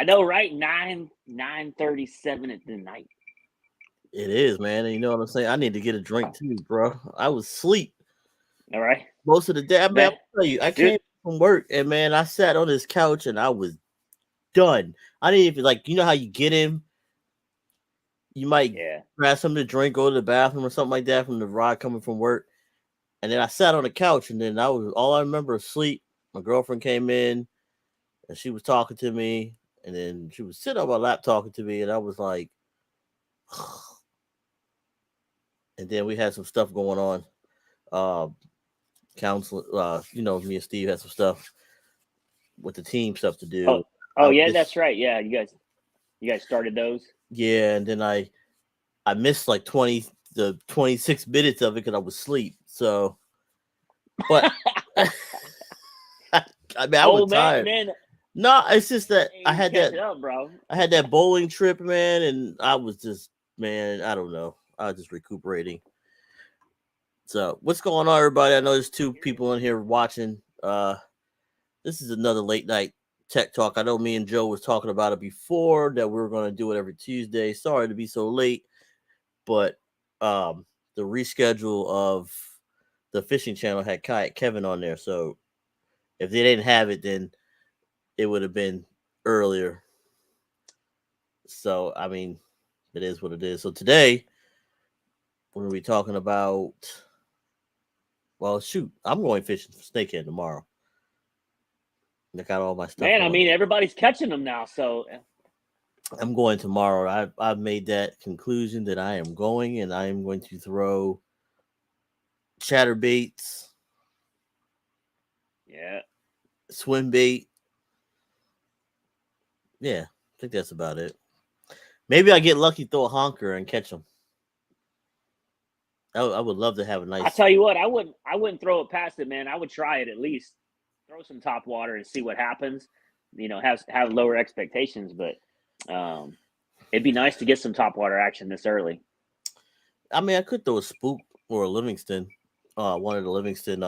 I know, right? 9:37 at the night. It is, man. And you know what I'm saying? I need to get a drink too, bro. I was asleep All right, most of the day. Man, man, I'll tell you, I dude. came from work and man, I sat on this couch and I was done. I didn't even like, you know how you get in, you might Yeah. grab something to drink, go to the bathroom or something like that from the ride coming from work. And then I sat on the couch and then I was all I remember was sleep. My girlfriend came in and she was talking to me and then she was sitting on my lap talking to me and I was like and then we had some stuff going on. Um council you know, me and Steve had some stuff with the team stuff to Oh, do. oh I yeah, that's missed right. Yeah, you guys started those. yeah, and then I missed like 26 minutes of it because I was asleep. So but I mean I was Oh man, tired. man, No, it's just that hey, you catching up, bro. I had that bowling trip, man, and I was just man, I don't know. I was just recuperating. So what's going on, everybody? I know there's two people in here watching. This is another late night tech talk. I know me and Joe was talking about it before that we were going to do it every Tuesday. Sorry to be so late, but the reschedule of the fishing channel had Kayak Kevin on there. So if they didn't have it, then it would have been earlier. So I mean, it is what it is. So today we're gonna be talking about. Well, shoot, I'm going fishing for snakehead tomorrow. I got all my stuff Man, I on. mean, everybody's catching them now. So I'm going tomorrow. I've made that conclusion that I am going, and I am going to throw chatterbaits, yeah, swim bait. Yeah, I think that's about it. Maybe I get lucky, throw a honker, and catch them. I would love to have a I nice. tell you what, I wouldn't throw it past it, man. I would try it at least. Throw some top water and see what happens. Have lower expectations, but it'd be nice to get some top water action this early. I mean, I could throw a spook or a Livingston, one of the Livingston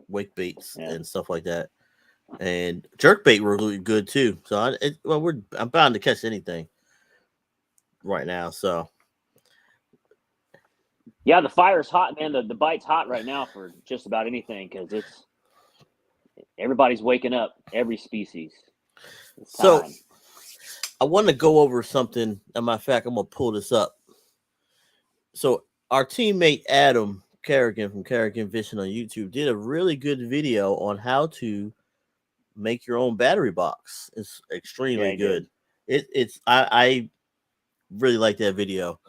wake baits Yeah. and stuff like that. And jerk bait were really good too. So I'm bound to catch anything right now. So Yeah, the fire's hot, man. The bite's hot right now for just about anything because everybody's waking up. Every species. It's so time. I want to go over something. As a matter of fact, I'm gonna pull this up. So our teammate Adam Kerrigan from Kerrigan Fishing on YouTube did a really good video on how to make your own battery box. It's Yeah, extremely he did. good. I really like that video.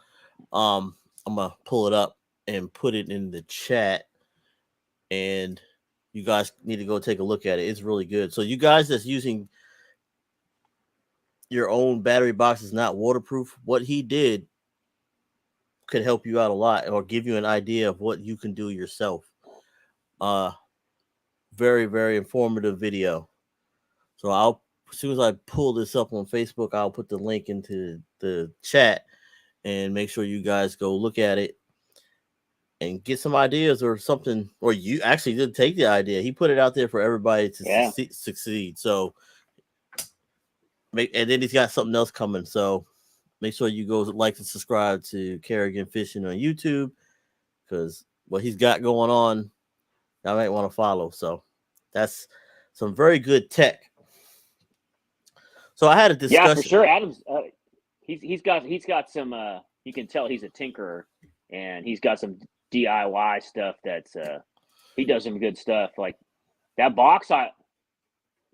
I'm gonna pull it up and put it in the chat, and you guys need to go take a look at it. It's really good. So you guys that's using your own battery box is not waterproof. What he did could help you out a lot, or give you an idea of what you can do yourself. Uh, very very informative video. So I'll as soon as I pull this up on Facebook, I'll put the link into the chat and make sure you guys go look at it and get some ideas or something. Or you actually did take the idea. He put it out there for everybody to Yeah. succeed. So and then he's got something else coming. So make sure you go like and subscribe to Kerrigan Fishing on YouTube because what he's got going on, I might want to follow. So that's some very good tech. So I had a Yeah, for discussion. sure. Adam's he's got some. You can tell he's a tinkerer, and he's got some DIY stuff that's he does some good stuff. Like that box,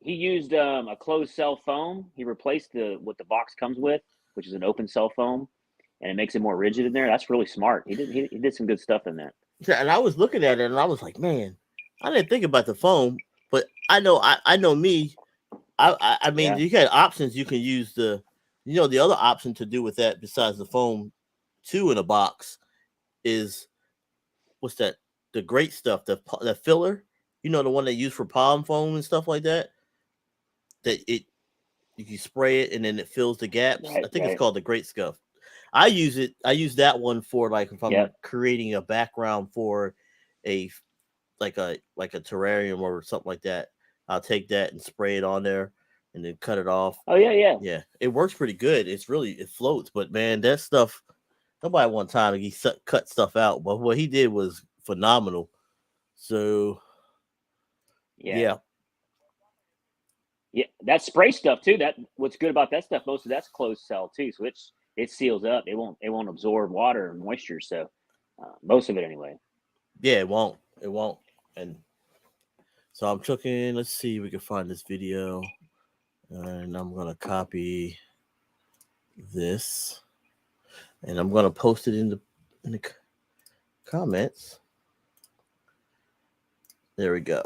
he used a closed cell foam. He replaced what the box comes with, which is an open cell foam, and it makes it more rigid in there. That's really smart. He did some good stuff in that. Yeah, and I was looking at it and I was like, man, I didn't think about the foam, but I know me. I mean, Yeah, you got options. You can use the other option to do with that besides the foam, too, in a box is what's that? The great stuff, the filler. You know, the one they use for palm foam and stuff like that. That it you can spray it and then it fills the gaps. I right, think it's right. called the great stuff. I use it. I use that one for like if I'm Yep. creating a background for a like a terrarium or something like that. I'll take that and spray it on there, and then cut it off. Oh yeah. Yeah, it works pretty good. It floats, but man, that stuff. Nobody one time he cut stuff out, but what he did was phenomenal. So yeah. That spray stuff too. That what's good about that stuff. Most of that's closed cell too, so it seals up. It won't absorb water and moisture. So most of it anyway. Yeah, it won't. And so I'm checking. Let's see if we can find this video, and I'm gonna copy this, and I'm gonna post it in the comments. There we go.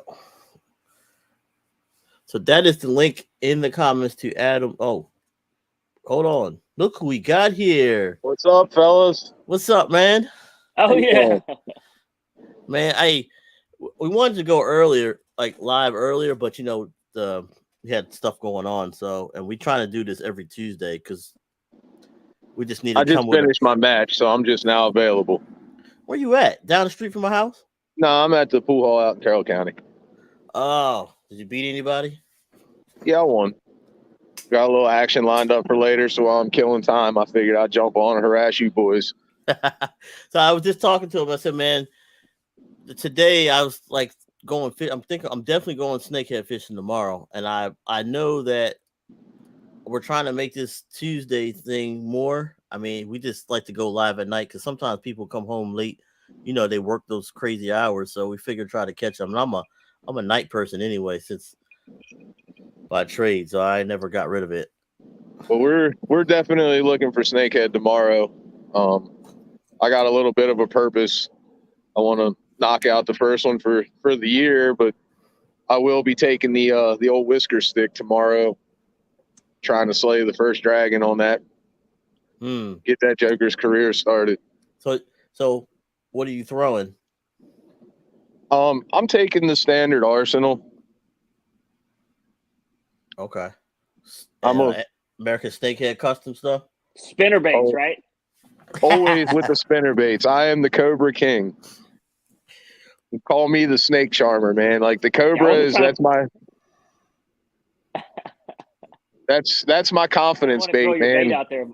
So that is the link in the comments to Adam. Oh, hold on. Look who we got here. What's up, fellas? What's up, man? Oh yeah. Man, we wanted to go earlier, like live earlier, but you know, we had stuff going on, and we trying to do this every Tuesday because we just need to I just finished my match, so I'm just now available. Where you at? Down the street from my house? No, I'm at the pool hall out in Carroll County. Oh, did you beat anybody? Yeah, I won. Got a little action lined up for later, so while I'm killing time, I figured I'd jump on and harass you boys. So I was just talking to him. I said, man, today I was like going fish. I'm definitely going snakehead fishing tomorrow, and I know that we're trying to make this Tuesday thing more. I mean, we just like to go live at night because sometimes people come home late. You know, they work those crazy hours, so we figured try to catch them. And I'm a night person anyway, since by trade, so I never got rid of it. But we're definitely looking for snakehead tomorrow. I got a little bit of a purpose. I want to knock out the first one for the year, but I will be taking the old whisker stick tomorrow, trying to slay the first dragon on that. Get that joker's career started. So what are you throwing? I'm taking the standard arsenal. Okay. I'm American Snakehead custom stuff. Spinner baits, right? Always with the spinner baits. I am the Cobra King. You call me the snake charmer, man. Like the Cobra that's my confidence bait, man. Bait out there.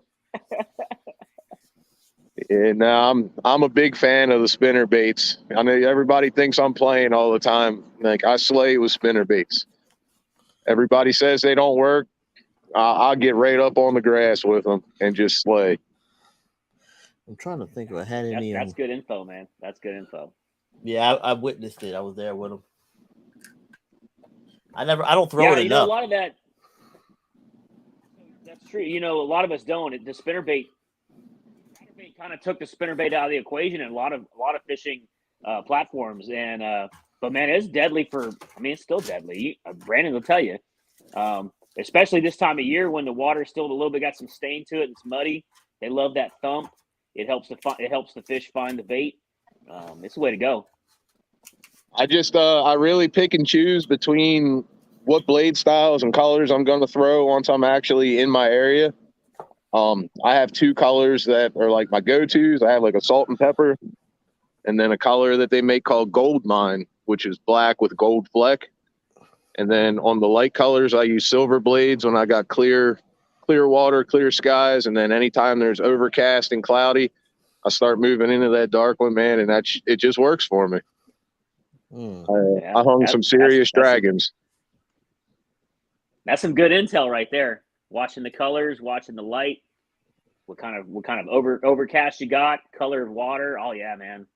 And I'm a big fan of the spinner baits. I know everybody thinks I'm playing all the time. Like I slay with spinner baits. Everybody says they don't work. I'll get right up on the grass with them and just slay. I'm trying to think if I had any. That's good info, man. That's good info. Yeah, I witnessed it. I was there with them. I don't throw it enough. A lot of that. That's true. You know, a lot of us don't. The spinnerbait kind of took the spinnerbait out of the equation in a lot of fishing platforms. And but man, it's deadly it's still deadly. Brandon will tell you, especially this time of year when the water's still a little bit got some stain to it and it's muddy. They love that thump. It helps the fish find the bait. It's the way to go. I really pick and choose between what blade styles and colors I'm going to throw once I'm actually in my area. I have two colors that are like my go-tos. I have like a salt and pepper, and then a color that they make called Gold Mine, which is black with gold fleck. And then on the light colors, I use silver blades when I got clear water, clear skies. And then anytime there's overcast and cloudy, I start moving into that dark one, man. And it just works for me. I hung some serious dragons. That's some good intel right there. Watching the colors, watching the light, what kind of overcast you got, color of water. Oh yeah, man.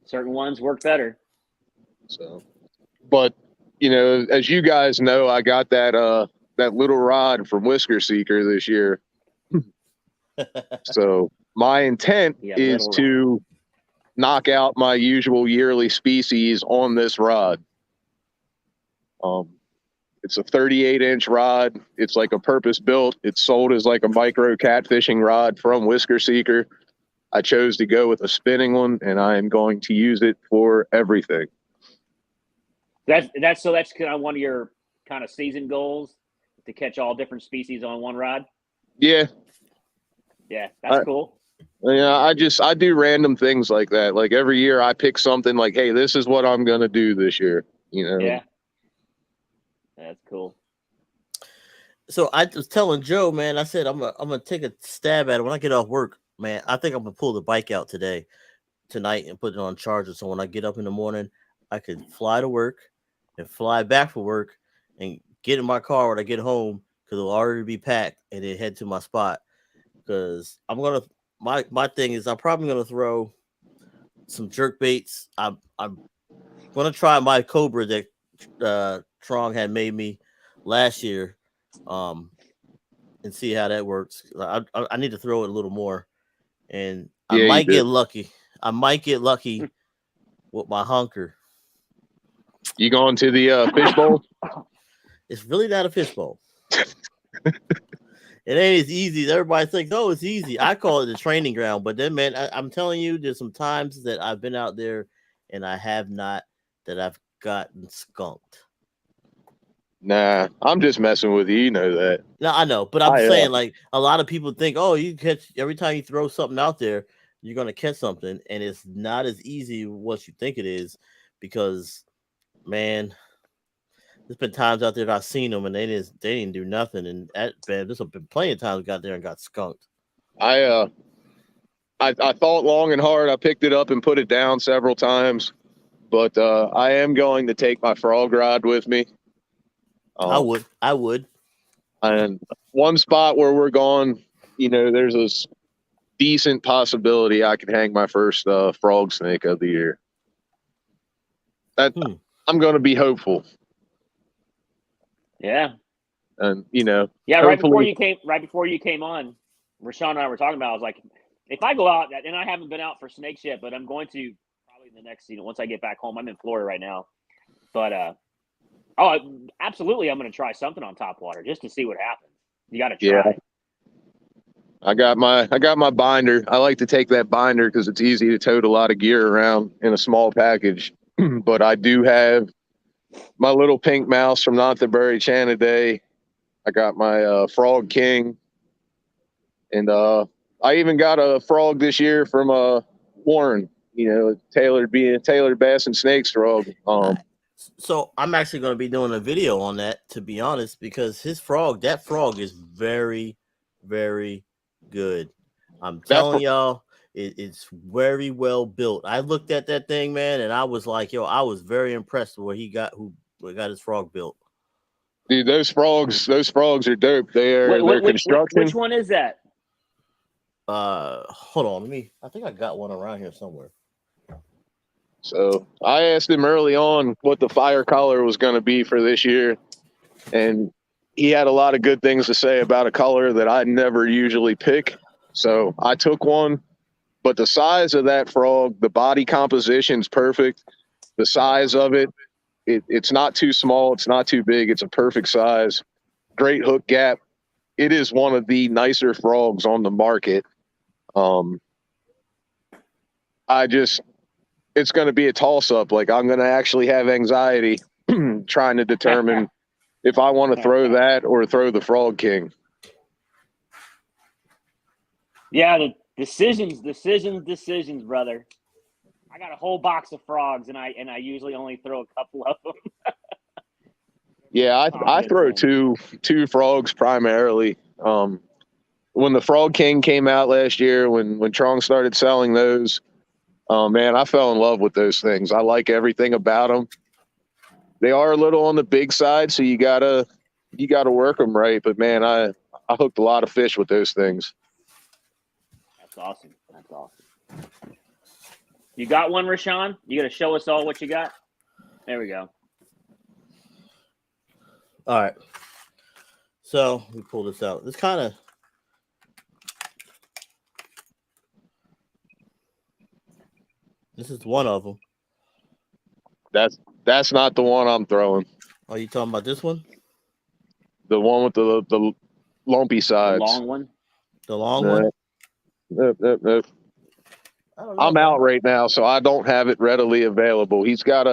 Certain ones work better. So, but you know, as you guys know, I got that little rod from Whisker Seeker this year. So my intent is to knock out my usual yearly species on this rod. It's a 38-inch rod. It's like a purpose built. It's sold as like a micro catfishing rod from Whisker Seeker. I chose to go with a spinning one, and I am going to use it for everything. That's kind of one of your kind of season goals, to catch all different species on one rod. Yeah. Yeah, that's cool. Yeah, I do random things like that. Like every year I pick something like, hey, this is what I'm going to do this year, you know? Yeah. That's cool. So I was telling Joe, man, I said I'm gonna take a stab at it when I get off work, man. I think I'm gonna pull the bike out tonight and put it on charger. So when I get up in the morning, I could fly to work and fly back for work and get in my car when I get home because it'll already be packed and then head to my spot. Because my thing is I'm probably gonna throw some jerk baits. I'm gonna try my Cobra that Trong had made me last year, and see how that works. I need to throw it a little more, and I Yeah, you might get do. lucky. I might get lucky with my hunker. You going to the fishbowl? It's really not a fishbowl. It ain't as easy as everybody thinks. Oh, it's easy. I call it a training ground, but then, man, I'm telling you, there's some times that I've been out there and I have not that I've gotten skunked. Nah, I'm just messing with you. You know that. No, I know, but I'm I saying like a lot of people think, oh, you catch every time you throw something out there, you're gonna catch something, and it's not as easy what you think it is, because man, there's been times out there that I've seen them and they didn't do nothing, and there's been plenty of times I got there and got skunked. I thought long and hard. I picked it up and put it down several times, but I am going to take my frog rod with me. I would. And one spot where we're going, there's a decent possibility I could hang my first frog snake of the year. I'm going to be hopeful. Yeah. And yeah, right before you came on, Rashawn and I were talking about, I was like, if I go out, and I haven't been out for snakes yet, but I'm going to probably in the next season once I get back home. I'm in Florida right now, but absolutely, I'm going to try something on top water just to see what happens. You got to try. Yeah. I got my binder. I like to take that binder because it's easy to tote a lot of gear around in a small package. But I do have my little pink mouse from Not the Berry Chanaday. I got my Frog King, and I even got a frog this year from Warren. Taylor Bass and Snakes frog. So I'm actually going to be doing a video on that, to be honest, because that frog is very, very good. I'm telling y'all, it's very well built. I looked at that thing, man, and I was like, yo, I was very impressed with who got his frog built. Dude, those frogs are dope. They're construction. Which one is that? Hold on, I think I got one around here somewhere. So I asked him early on what the fire color was going to be for this year, and he had a lot of good things to say about a color that I never usually pick. So I took one, but the size of that frog, the body composition's perfect. The size of it's not too small, it's not too big, it's a perfect size. Great hook gap. It is one of the nicer frogs on the market. It's going to be a toss-up. Like, I'm going to actually have anxiety trying to determine if I want to throw that or throw the Frog King. Yeah, the decisions, brother. I got a whole box of frogs, and I usually only throw a couple of them. Yeah, I throw two frogs primarily. When the Frog King came out last year, when Trong started selling those, man, I fell in love with those things. I like everything about them. They are a little on the big side, so you gotta work them right. But man, I hooked a lot of fish with those things. That's awesome. You got one, Rashawn? You got to show us all what you got? There we go. All right. So we pull this out. This kind of this is one of them. That's not the one I'm throwing. Are you talking about this one? The one with the lumpy sides. The long one? The long one? Nope. I'm out right now, so I don't have it readily available. He's got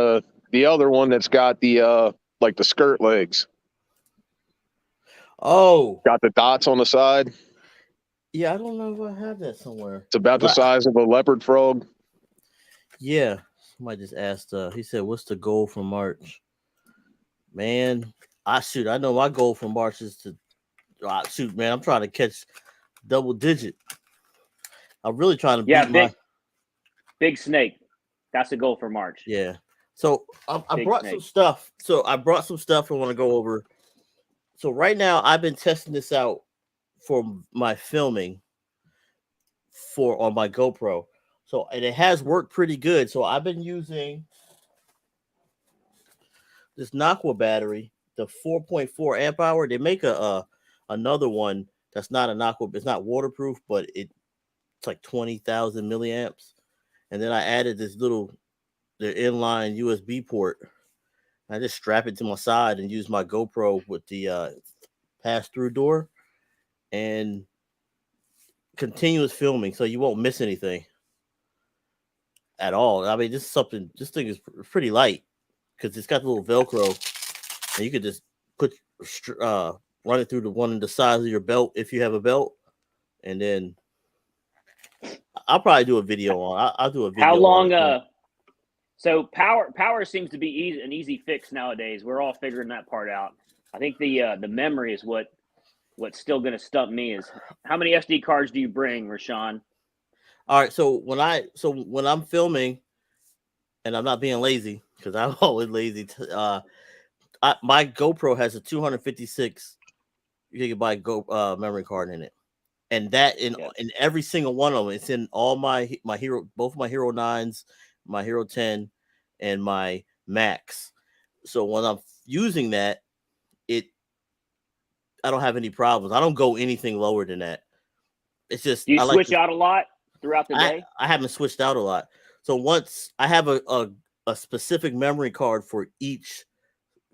the other one that's got the like the skirt legs. Oh, got the dots on the side. Yeah, I don't know if I have that somewhere. It's about the size of a leopard frog. Yeah, somebody just asked. He said, "What's the goal for March?" Man, I know my goal for March is to shoot, man, I'm trying to catch double digit. I'm really trying to beat big snake. That's the goal for March. Yeah. So I brought snake. some stuff. I want to go over. So right now I've been testing this out for my filming on my GoPro. So, and it has worked pretty good. So I've been using this Naqua battery, the 4.4 amp hour. They make another one that's not a Naqua. It's not waterproof, but it's like 20,000 milliamps. And then I added the inline USB port. I just strap it to my side and use my GoPro with the pass-through door and continuous filming, so you won't miss anything at all. I mean, this thing is pretty light because it's got the little Velcro, and you could just run it through the one in the size of your belt if you have a belt, and then I'll probably do a video on. I'll do a video. How long? So power seems to be an easy fix nowadays. We're all figuring that part out. I think the memory is what's still going to stump me. Is how many SD cards do you bring, Rashawn? All right, so when I'm filming, and I'm not being lazy because I'm always lazy. My GoPro has a 256 gigabyte memory card in it, and that in every single one of them, it's in all my Hero, both my Hero 9s, my Hero 10, and my Max. So when I'm using that, I don't have any problems. I don't go anything lower than that. It's just do you switch out a lot throughout the day? I haven't switched out a lot. So once I have a specific memory card for each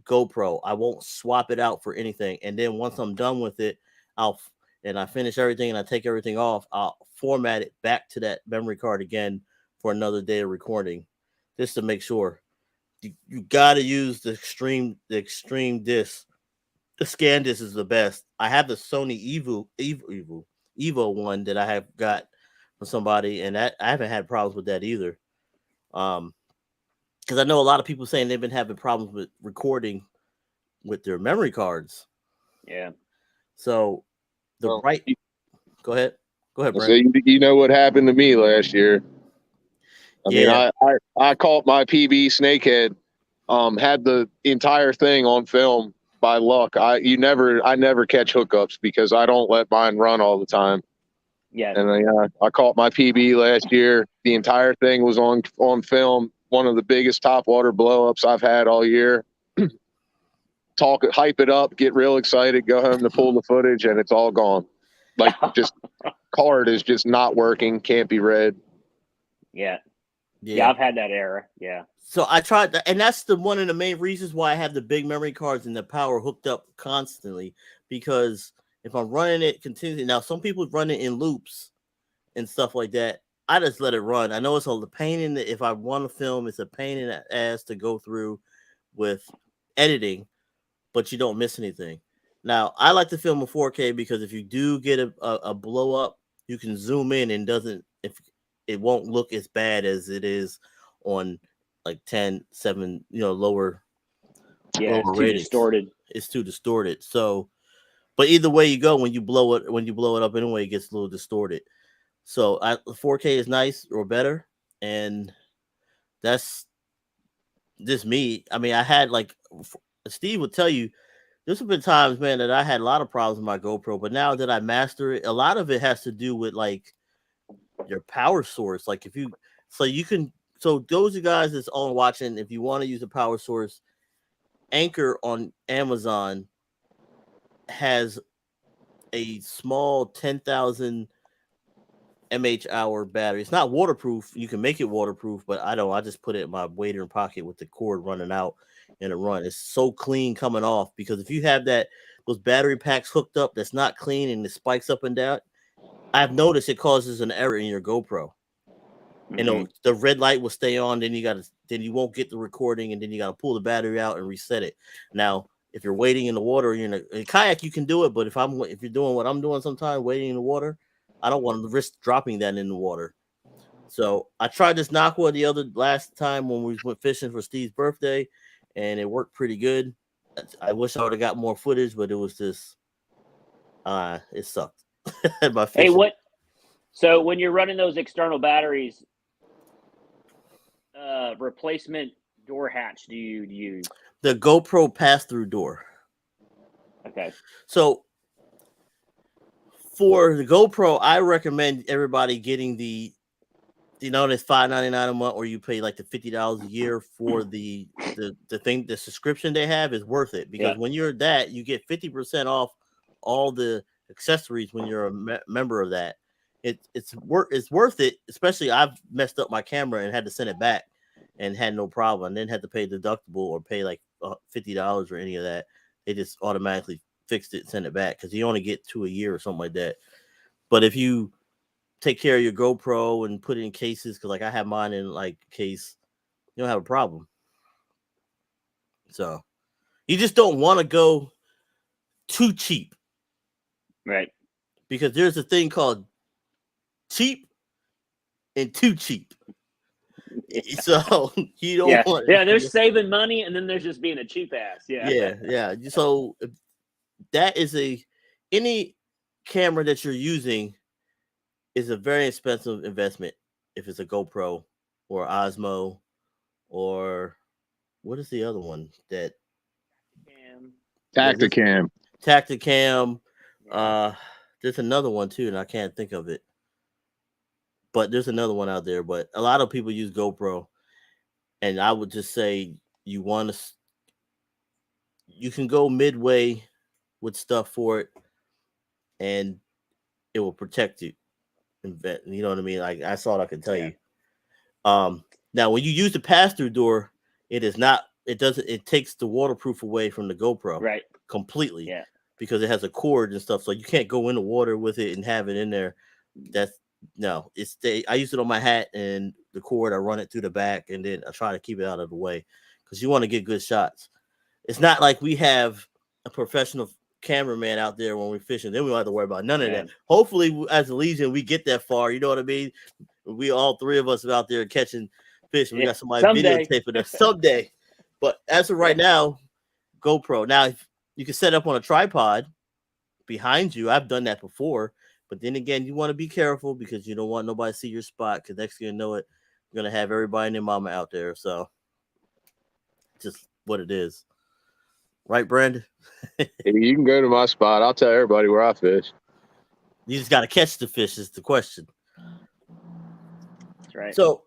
GoPro, I won't swap it out for anything. And then once I'm done with it, I finish everything and I take everything off, I'll format it back to that memory card again for another day of recording, just to make sure. You got to use the extreme disc. The scan disc is the best. I have the Sony Evo one that I have got from somebody, and I haven't had problems with that either. Because I know a lot of people saying they've been having problems with recording with their memory cards. Yeah. So go ahead, Brent. So you know what happened to me last year? I mean, I caught my PB snakehead. Had the entire thing on film. By luck, I never catch hookups because I don't let mine run all the time. Yeah. And I caught my PB last year. The entire thing was on film. One of the biggest topwater blowups I've had all year. Hype it up, get real excited, go home to pull the footage, and it's all gone. Like just card is just not working, can't be read. Yeah, I've had that error. Yeah. So I tried that, and that's one of the main reasons why I have the big memory cards and the power hooked up constantly, because if I'm running it continuously, now some people run it in loops and stuff like that. I just let it run. I know it's a pain if I want to film, it's a pain in the ass to go through with editing, but you don't miss anything. Now, I like to film in 4K because if you do get a blow up, you can zoom in and it won't look as bad as it is on like 10, 7, lower. Yeah, it's too distorted. It's too distorted. So, but either way you go, when you blow it up anyway, it gets a little distorted. So 4K is nice or better, and that's just me. I mean, I had Steve would tell you, there's been times, man, that I had a lot of problems with my GoPro, but now that I master it, a lot of it has to do with your power source. So those of you guys that's all watching, if you want to use a power source, Anchor on Amazon has a small 10,000 mAh battery. It's not waterproof. You can make it waterproof, but I just put it in my wader pocket with the cord running out and it run. It's so clean coming off, because if you have those battery packs hooked up that's not clean and it spikes up and down, I've noticed it causes an error in your GoPro. Mm-hmm. The red light will stay on, then you won't get the recording, and then you got to pull the battery out and reset it. Now, if you're wading in the water, in a kayak, you can do it, but if you're doing what I'm doing sometimes, wading in the water, I don't want to risk dropping that in the water. So I tried this Naqua last time when we went fishing for Steve's birthday, and it worked pretty good. I wish I would have got more footage, but it was just It sucked. Hey, what? So when you're running those external batteries, replacement door hatch do you use? The GoPro pass-through door. Okay. So for the GoPro, I recommend everybody getting the, it's $5.99 a month, or you pay like the $50 a year for the thing. The subscription they have is worth it, because when you're that, you get 50% off all the accessories when you're a member of that. It's worth it, especially I've messed up my camera and had to send it back and had no problem, and then had to pay deductible or pay like $50 or any of that. They just automatically fixed it and sent it back, because you only get 2 a year or something like that. But if you take care of your GoPro and put it in cases, because like I have mine in like case, you don't have a problem. So you just don't want to go too cheap, right? Because there's a thing called cheap and too cheap. So you don't want. Yeah, there's saving money, and then there's just being a cheap ass. Yeah. So that is any camera that you're using is a very expensive investment. If it's a GoPro or Osmo, or what is the other one that? Tacticam. Tacticam. There's another one too, and I can't think of it. But there's another one out there. But a lot of people use GoPro, and I would just say you can go midway with stuff for it, and it will protect you. You know what I mean? Like, that's all I can tell you. Now when you use the pass-through door, it takes the waterproof away from the GoPro, right? Completely. Yeah. Because it has a cord and stuff, so you can't go in the water with it and have it in there. I use it on my hat and the cord. I run it through the back, and then I try to keep it out of the way, because you want to get good shots. It's not like we have a professional cameraman out there when we're fishing. Then we don't have to worry about none of that. Hopefully, as a Legion, we get that far. You know what I mean? We all three of us are out there catching fish, and we got somebody videotaping us someday. But as of right now, GoPro. Now, you can set up on a tripod behind you. I've done that before. But then again, you want to be careful, because you don't want nobody to see your spot, because next thing you know it, you're going to have everybody and their mama out there. So, just what it is. Right, Brandon? You can go to my spot. I'll tell everybody where I fish. You just got to catch the fish is the question. That's right. So,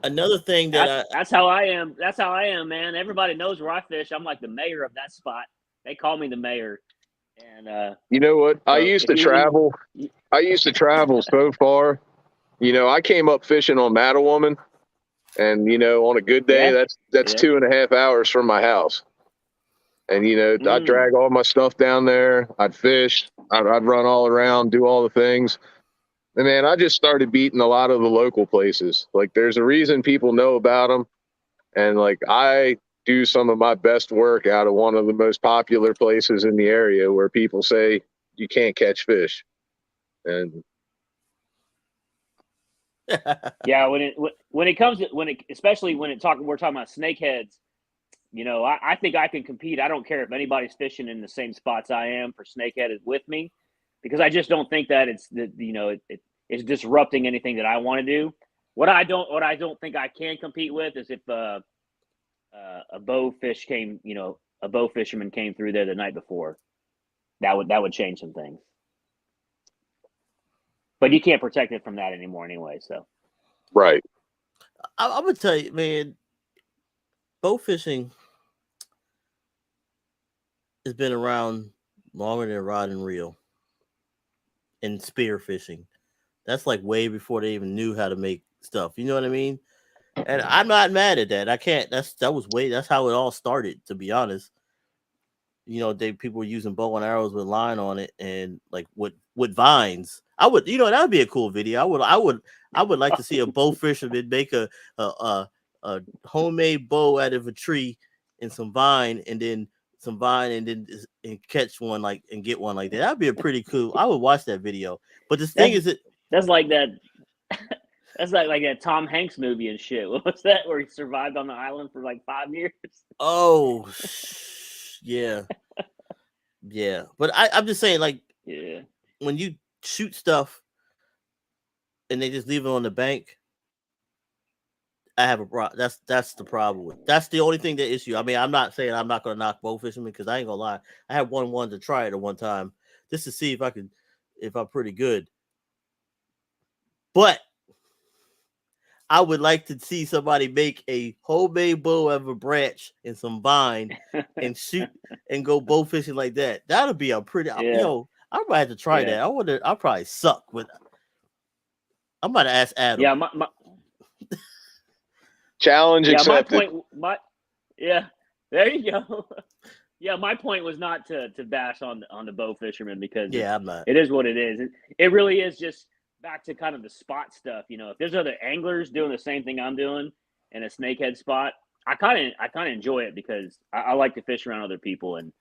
another thing that's how I am. That's how I am, man. Everybody knows where I fish. I'm like the mayor of that spot. They call me the mayor. And you know what? I used to travel so far. I came up fishing on Mattawoman, and on a good day, that's 2.5 hours from my house. And I'd drag all my stuff down there. I'd fish. I'd run all around, do all the things. And man, I just started beating a lot of the local places. Like, there's a reason people know about them, and like I do some of my best work out of one of the most popular places in the area where people say you can't catch fish. And yeah, especially when we're talking about snakeheads, I think I can compete. I don't care if anybody's fishing in the same spots I am for snakehead with me, because I just don't think that it's disrupting anything that I want to do. What I don't think I can compete with is if a bow fisherman came through there the night before. That would change some things. But you can't protect it from that anymore anyway. So, right. I'm gonna tell you, man, bow fishing has been around longer than rod and reel and spear fishing. That's like way before they even knew how to make stuff. You know what I mean? And I'm not mad at that. I can't. That's how it all started, to be honest. People were using bow and arrows with line on it, and like with vines. That would be a cool video. I would like to see a bow fisherman make a homemade bow out of a tree and some vine, and then catch one and get one like that. That'd be a pretty cool. I would watch that video. But the thing is, that's like that. That's like that Tom Hanks movie and shit. What was that, where he survived on the island for like 5 years? Oh, yeah. Yeah. But I'm just saying, like, yeah, when you shoot stuff and they just leave it on the bank, I have a problem. That's the problem. That's the only thing, the issue. I mean, I'm not saying I'm not going to knock bow fishermen, because I ain't gonna lie. I had one to try it at one time just to see if I'm pretty good. But I would like to see somebody make a homemade bow of a branch and some vine and shoot and go bow fishing like that. That'll be a pretty. Yo, I might have to try that. I wonder. I'll probably suck with. I'm about to ask Adam. Yeah, challenge accepted. There you go. Yeah, my point was not to bash on the bow fisherman, because I'm not. It is what it is. It really is just back to kind of the spot stuff. You know, if there's other anglers doing the same thing I'm doing in a snakehead spot, I kind of enjoy it, because I like to fish around other people, and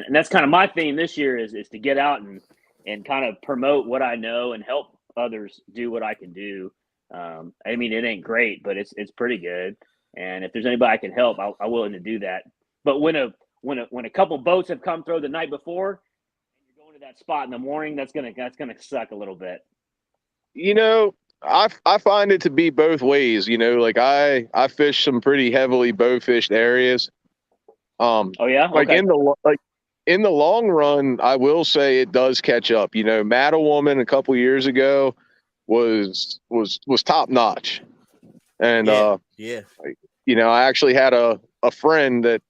that's kind of my theme this year is to get out and kind of promote what I know and help others do what I can do. I mean, it ain't great, but it's pretty good. And if there's anybody I can help, I'm willing to do that. But when a couple boats have come through the night before, and you're going to that spot in the morning, that's gonna suck a little bit. You know, I find it to be both ways. You know, like I fish some pretty heavily bow fished areas. Oh yeah, like in the long run, I will say it does catch up. You know, Woman a couple years ago was top notch, and you know, I actually had a friend that,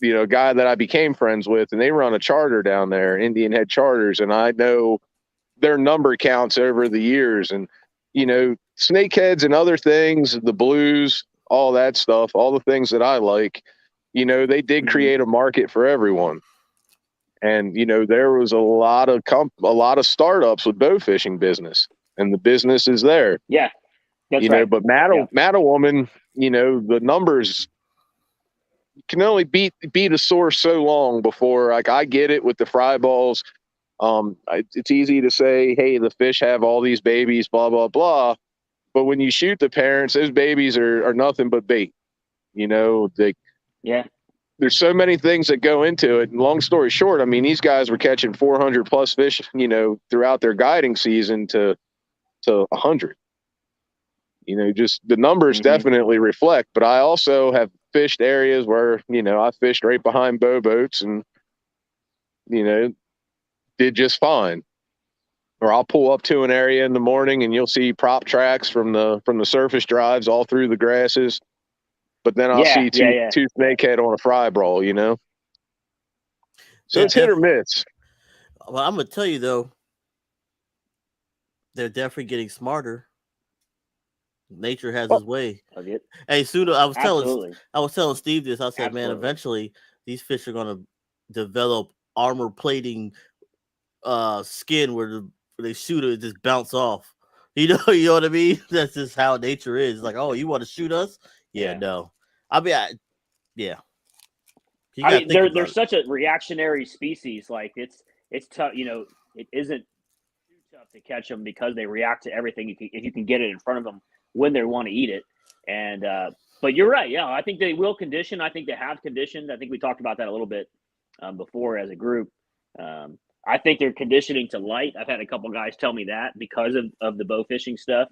you know, a guy that I became friends with, and they run a charter down there, Indian Head Charters, and I know their number counts over the years, and you know, snakeheads and other things, the blues, all that stuff, all the things that I like, you know, they did create a market for everyone. And you know, there was a lot of startups with bow fishing business, and the business is there. Yeah, that's you right. know, but Woman, you know, the numbers can only beat a source so long before, like, I get it with the fry balls. It's easy to say, hey, the fish have all these babies, blah, blah, blah. But when you shoot the parents, those babies are nothing but bait. You know, there's so many things that go into it. And long story short, I mean, these guys were catching 400 plus fish, you know, throughout their guiding season to 100. You know, just the numbers definitely reflect. But I also have fished areas where, you know, I fished right behind bow boats and, you know, did just fine. Or I'll pull up to an area in the morning and you'll see prop tracks from the surface drives all through the grasses. But then I'll see two snakehead on a fry brawl, you know? So it's hit or miss. Well, I'm going to tell you, though, they're definitely getting smarter. Nature has his way. Hey, Suda, I was telling Steve this. I said, man, eventually these fish are going to develop armor plating skin where they shoot it, just bounce off. You know what I mean? That's just how nature is. Like, oh, you want to shoot us? Yeah, no. I mean, they're such a reactionary species. Like, it's tough. You know, it isn't too tough to catch them because they react to everything if you can get it in front of them when they want to eat it. And but you're right. Yeah, I think they will condition. I think they have conditioned. I think we talked about that a little bit before as a group. I think they're conditioning to light. I've had a couple guys tell me that because of the bow fishing stuff.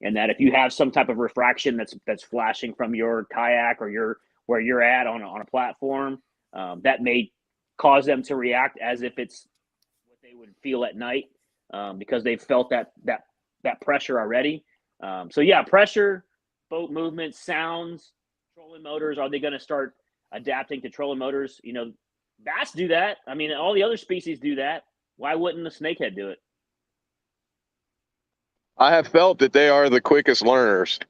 And that if you have some type of refraction that's flashing from your kayak or where you're at on a platform, that may cause them to react as if it's what they would feel at night, because they've felt that pressure already. So yeah, pressure, boat movement, sounds, trolling motors. Are they going to start adapting to trolling motors? You know, bass do that. I mean, all the other species do that. Why wouldn't the snakehead do it? I have felt that they are the quickest learners.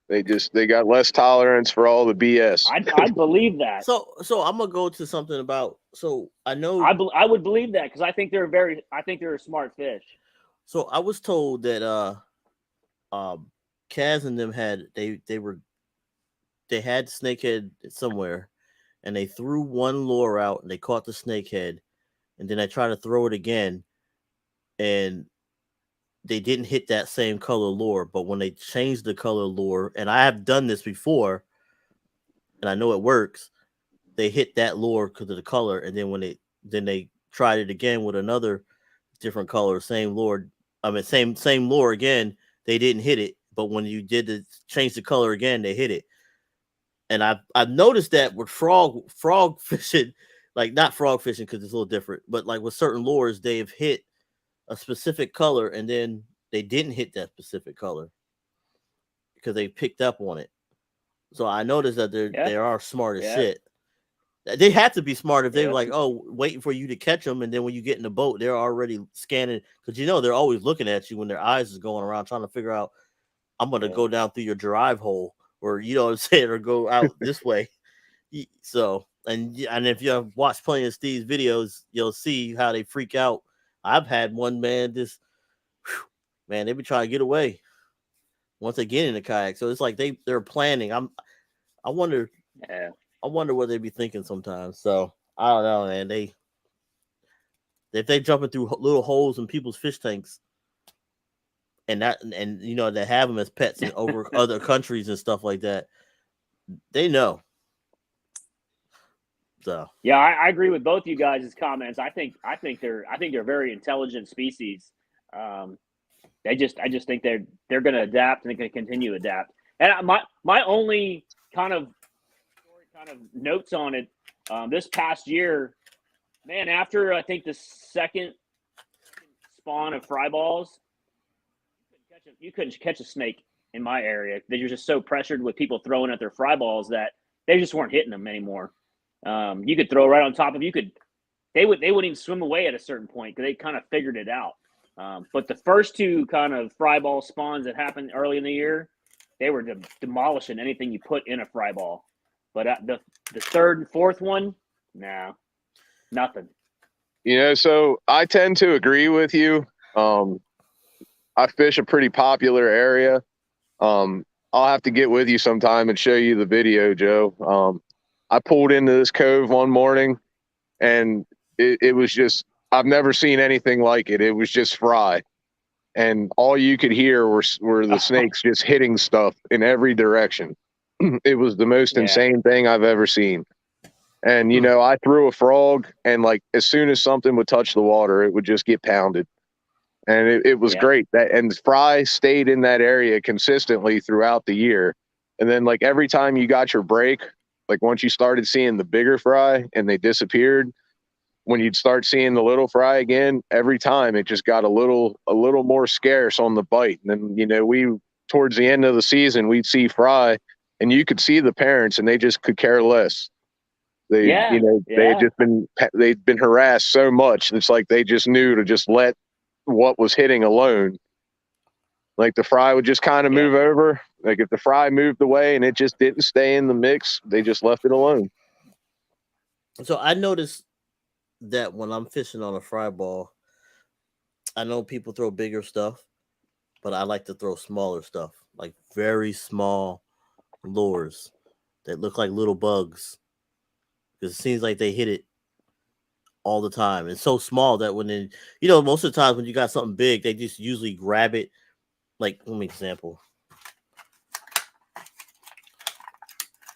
They got less tolerance for all the BS. I believe that. So I'm gonna go to something about. So I know I would believe that because I think they're a smart fish. So I was told that Kaz and them had they had snakehead somewhere, and they threw one lure out and they caught the snakehead, and then I tried to throw it again, and they didn't hit that same color lure. But when they changed the color lure, and I have done this before, and I know it works, they hit that lure because of the color, and then when they tried it again with another different color, same lure. I mean, same lure again. They didn't hit it, but when you did change the color again, they hit it. And I've noticed that with frog fishing, like not frog fishing because it's a little different, but like with certain lures, they've hit a specific color and then they didn't hit that specific color because they picked up on it. So I noticed that they are smart as shit. They had to be smart if they were like, oh, waiting for you to catch them, and then when you get in the boat, they're already scanning because they're always looking at you when their eyes is going around trying to figure out, I'm gonna go down through your drive hole, or you know what I'm saying, or go out this way. So and if you have watched plenty of Steve's videos, you'll see how they freak out. I've had one man they be trying to get away once they get in the kayak. So it's like they're planning. I wonder what they be thinking sometimes. So I don't know, man. If they jumping through little holes in people's fish tanks, and they have them as pets in over other countries and stuff like that, they know. So yeah, I agree with both you guys' comments. I think they're a very intelligent species. I just think they're going to adapt and they're going to continue to adapt. And my only kind of notes on it this past year, man, after I think the second spawn of fry balls, you couldn't catch a snake in my area. They were just so pressured with people throwing at their fry balls that they just weren't hitting them anymore. You could throw right on top of they wouldn't even swim away at a certain point because they kind of figured it out. But the first two kind of fry ball spawns that happened early in the year, they were demolishing anything you put in a fry ball. But the third and fourth one, no, nothing. So I tend to agree with you. I fish a pretty popular area. I'll have to get with you sometime and show you the video, Joe. I pulled into this cove one morning, and it was just, I've never seen anything like it. It was just fry. And all you could hear were the snakes just hitting stuff in every direction. It was the most insane thing I've ever seen. And, I threw a frog, and like as soon as something would touch the water, it would just get pounded. And it was great. And fry stayed in that area consistently throughout the year. And then like every time you got your break, like once you started seeing the bigger fry and they disappeared, when you'd start seeing the little fry again, every time it just got a little more scarce on the bite. And then, we towards the end of the season, we'd see fry, and you could see the parents, and they just could care less. They'd been harassed so much. It's like they just knew to just let what was hitting alone. Like the fry would just kind of move over. Like if the fry moved away and it just didn't stay in the mix, they just left it alone. So I noticed that when I'm fishing on a fry ball, I know people throw bigger stuff, but I like to throw smaller stuff, like very small lures that look like little bugs, because it seems like they hit it all the time. It's so small that when most of the times when you got something big, they just usually grab it. Like, let me example.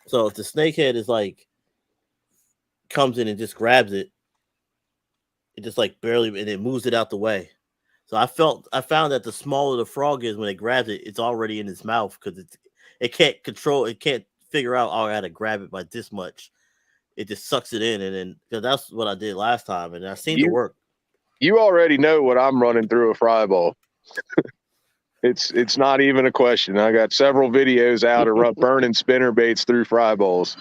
So if the snakehead is like comes in and just grabs it, it just like barely, and it moves it out the way. So I found that the smaller the frog is when it grabs it, it's already in its mouth because it can't control, it can't figure out, I got to grab it by this much. It just sucks it in, and then because that's what I did last time, and that seemed to work. You already know what I'm running through a fry ball. It's not even a question. I got several videos out of burning spinner baits through fry balls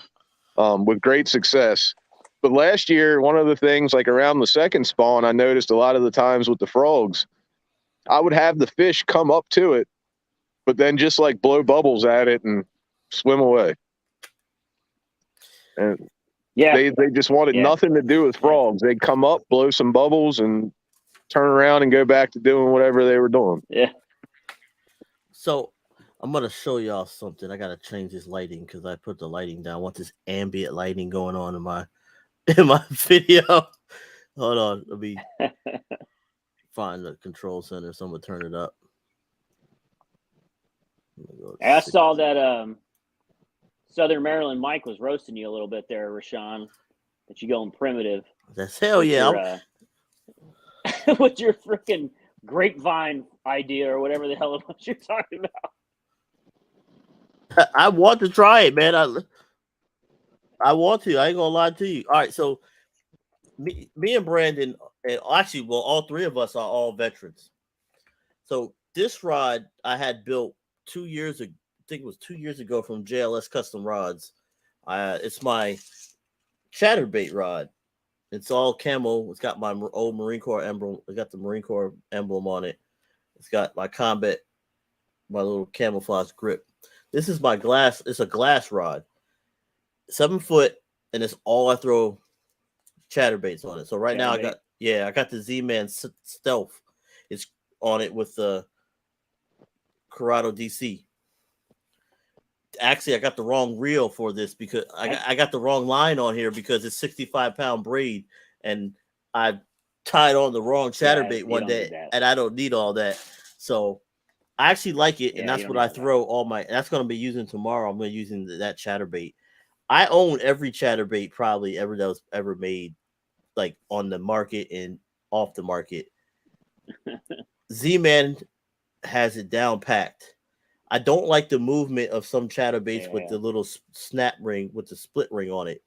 with great success. But last year, one of the things, like around the second spawn, I noticed a lot of the times with the frogs, I would have the fish come up to it, but then just like blow bubbles at it and swim away. And they just wanted nothing to do with frogs. They'd come up, blow some bubbles, and turn around and go back to doing whatever they were doing. Yeah. So I'm going to show y'all something. I got to change this lighting because I put the lighting down. I want this ambient lighting going on in my video. Hold on. Let me find the control center. So I'm going to turn it up. I saw that Southern Maryland Mike was roasting you a little bit there, Rashawn, that you going primitive. That's hell yeah. with your freaking grapevine idea or whatever the hell it was you're talking about. I want to try it, man. I want to. I ain't gonna lie to you. All right, so me and Brandon, and actually, well, all three of us are all veterans. So this rod I had built 2 years ago. I think it was 2 years ago from JLS Custom Rods. It's my Chatterbait Rod. It's all camo. It's got my old Marine Corps emblem. It's got the Marine Corps emblem on it. It's got my combat, my little camouflage grip. This is my glass. It's a glass rod, 7 foot, and it's all I throw chatterbaits on it. So right now I got the Z-Man Stealth. It's on it with the Corrado DC. Actually, I got the wrong reel for this because I got the wrong line on here because it's 65-pound braid, and I tied on the wrong chatterbait one day, and I don't need all that. So I actually like it, and that's what I throw all my. That's going to be using tomorrow. I'm going to be using that chatterbait. I own every chatterbait probably ever that was ever made, like on the market and off the market. Z-Man has it down packed. I don't like the movement of some chatterbaits with the little snap ring with the split ring on it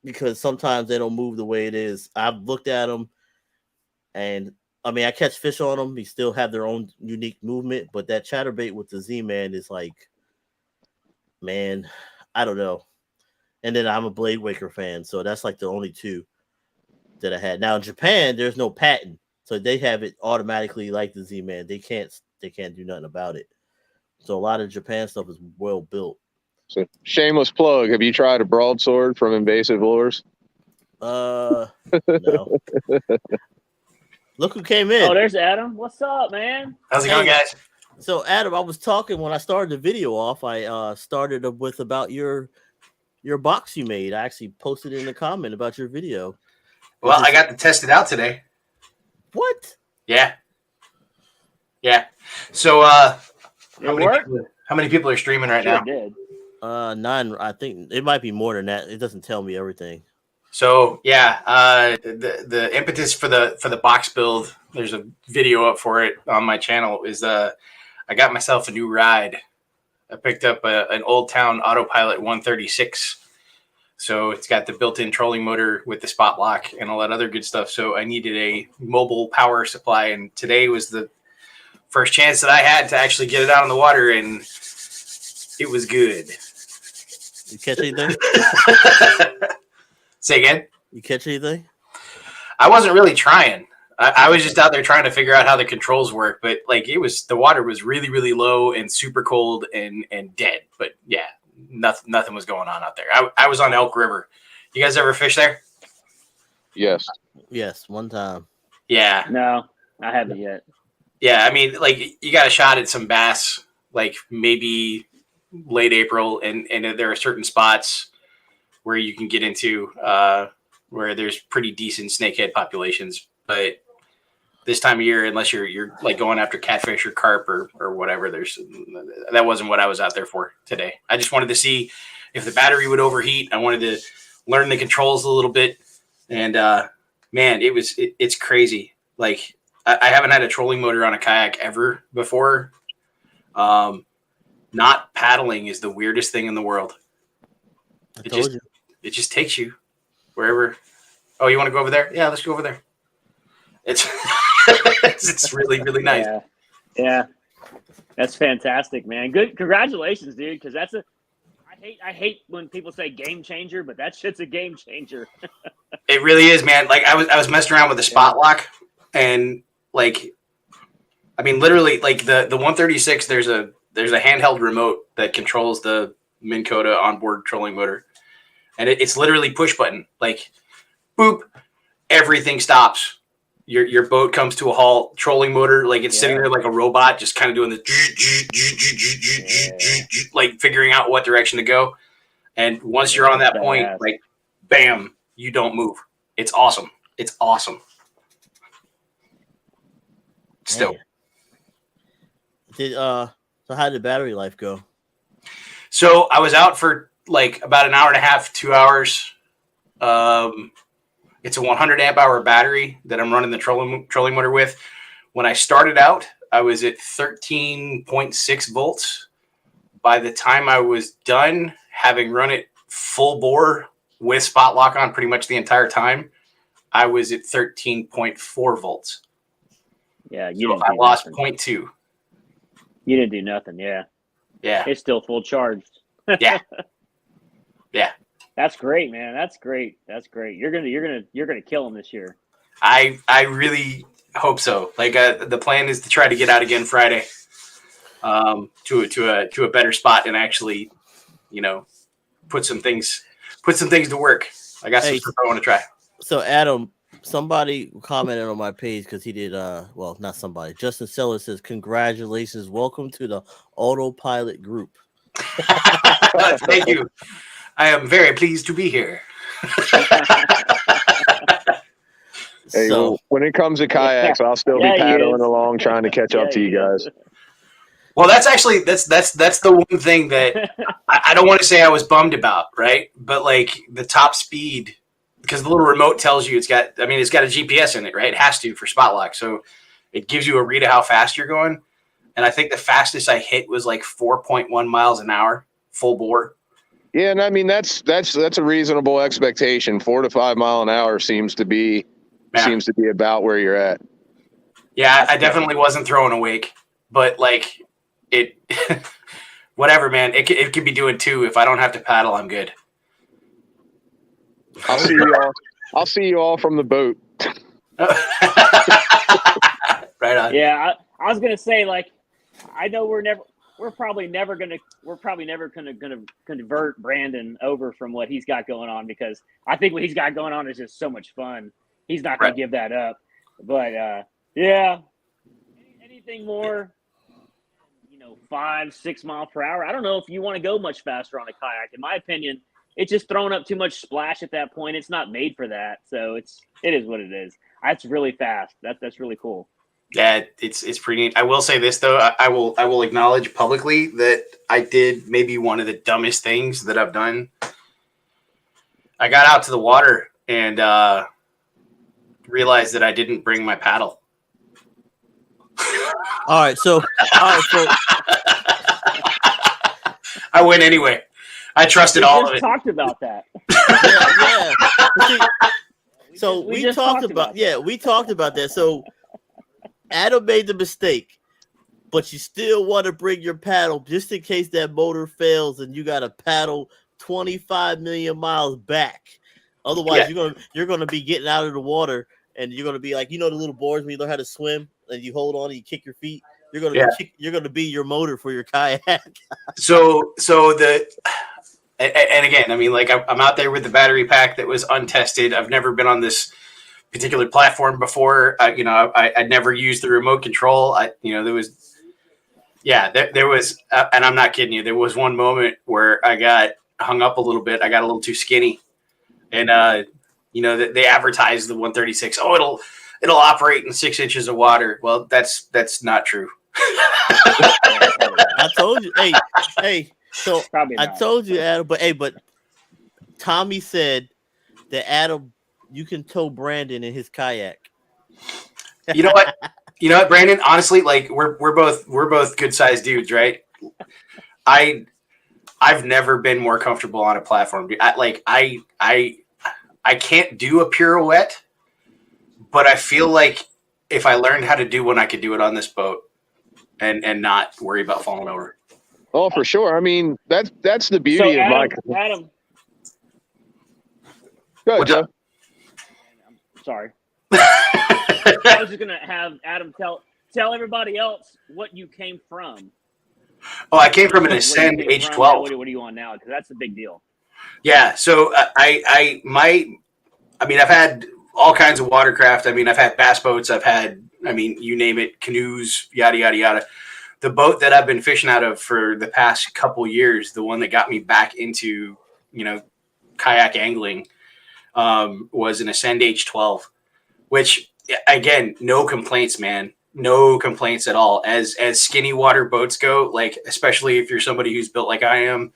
because sometimes they don't move the way it is. I've looked at them, and I mean, I catch fish on them. They still have their own unique movement, but that chatterbait with the Z-Man is like, man, I don't know. And then I'm a Blade Waker fan, so that's like the only two that I had. Now in Japan, there's no patent, so they have it automatically like the Z-Man. They can't do nothing about it. So a lot of Japan stuff is well built. So shameless plug. Have you tried a broadsword from Invasive Lures? No. Look who came in. Oh, there's Adam. What's up, man? How's it going, guys? So Adam, I was talking when I started the video off. I started with about your box you made. I actually posted in the comment about your video. Well, I got to test it out today. What? Yeah. So how many people are streaming right now? Did. 9. I think it might be more than that. It doesn't tell me everything. So yeah, the impetus for the box build, there's a video up for it on my channel, is I got myself a new ride. I picked up an Old Town Autopilot 136. So it's got the built-in trolling motor with the spot lock and all that other good stuff. So I needed a mobile power supply, and today was the first chance that I had to actually get it out on the water, and it was good. You catch anything? Say again? You catch anything? I wasn't really trying. I was just out there trying to figure out how the controls work, but like the water was really, really low and super cold and dead. But yeah, nothing was going on out there. I was on Elk River. You guys ever fish there? Yes. Yes, one time. Yeah. No, I haven't yet. Yeah, I mean, like you got a shot at some bass, like maybe late April, and there are certain spots where you can get into where there's pretty decent snakehead populations. But this time of year, unless you're like going after catfish or carp or whatever, that wasn't what I was out there for today. I just wanted to see if the battery would overheat. I wanted to learn the controls a little bit, and man, it's crazy. Like I haven't had a trolling motor on a kayak ever before. Not paddling is the weirdest thing in the world. It just takes you wherever. Oh, you want to go over there? Yeah, let's go over there. It's it's really, really nice. Yeah. That's fantastic, man. Good, congratulations, dude. Because I hate when people say game changer, but that shit's a game changer. It really is, man. Like I was messing around with the spot lock, and like, I mean, literally, like the 136. There's a handheld remote that controls the Minn Kota onboard trolling motor, and it's literally push button. Like, boop, everything stops. Your boat comes to a halt. Trolling motor, like it's sitting there like a robot, just kind of doing the like figuring out what direction to go. And once you're on that point, like, bam, you don't move. It's awesome. It's awesome. Still. So how did battery life go? So I was out for like about an hour and a half, 2 hours. It's a 100 amp hour battery that I'm running the trolling motor with. When I started out, I was at 13.6 volts. By the time I was done, having run it full bore with spot lock on pretty much the entire time, I was at 13.4 volts. Yeah, I lost 0.2. You didn't do nothing. Yeah. Yeah. It's still full charged. Yeah. Yeah. That's great, man. That's great. That's great. You're gonna kill him this year. I really hope so. Like the plan is to try to get out again Friday, to a better spot and actually, put some things to work. I got some stuff I want to try. So Adam, somebody commented on my page because he did. Well, not somebody. Justin Sellers says, "Congratulations, welcome to the Autopilot group." Thank you. I am very pleased to be here. Hey, well, when it comes to kayaks, I'll still be paddling along trying to catch up to you guys. Well, that's actually that's the one thing that I don't want to say I was bummed about, right? But like the top speed, because the little remote tells you it's got a GPS in it, right? It has to for spot lock, so it gives you a read of how fast you're going. And I think the fastest I hit was like 4.1 miles an hour, full bore. Yeah, and I mean that's a reasonable expectation. 4 to 5 mile an hour seems to be about where you're at. Yeah, I definitely wasn't throwing a wake, but like it, whatever, man. It could be doing 2. If I don't have to paddle, I'm good. I'll see you all from the boat. Right on. Yeah, I was gonna say, like, I know we're probably never gonna convert Brandon over from what he's got going on, because I think what he's got going on is just so much fun. He's not gonna give that up. But yeah, anything more, 5-6 miles per hour. I don't know if you want to go much faster on a kayak. In my opinion, it's just throwing up too much splash at that point. It's not made for that. So it is what it is. That's really fast. That's really cool. Yeah, it's pretty neat. I will say this though, I will acknowledge publicly that I did maybe one of the dumbest things that I've done. I got out to the water and realized that I didn't bring my paddle. All right, so I went anyway. I trusted all of it. We talked about that. So we talked about that. So Adam made the mistake, but you still want to bring your paddle just in case that motor fails and you got to paddle 25 million miles back. Otherwise, you're gonna be getting out of the water and you're gonna be like, the little boards when you learn how to swim and you hold on and you kick your feet. You're gonna be your motor for your kayak. And again, I mean, like I'm out there with the battery pack that was untested. I've never been on this particular platform before. I'd never used the remote control. There was, and I'm not kidding you. There was one moment where I got hung up a little bit. I got a little too skinny, and they advertised the 136. Oh, it'll operate in 6 inches of water. Well, that's not true. I told you, hey. So I told you, Adam, but Tommy said that Adam, you can tow Brandon in his kayak. You know what, Brandon? Honestly, like we're both good sized dudes, right? I've never been more comfortable on a platform. I can't do a pirouette, but I feel like if I learned how to do one, I could do it on this boat and not worry about falling over. Oh, for sure. I mean, that's the beauty of my. Adam. Go ahead, Joe. I'm sorry. I was just gonna have Adam tell everybody else what you came from. Oh, I came from an Ascend H12. What are you on now? Because that's a big deal. Yeah. So I've had all kinds of watercraft. I mean, I've had bass boats. I've had, you name it, canoes, yada yada yada. The boat that I've been fishing out of for the past couple years, the one that got me back into, kayak angling, was an Ascend H12, which again, no complaints, man. No complaints at all. As skinny water boats go, like, especially if you're somebody who's built like I am,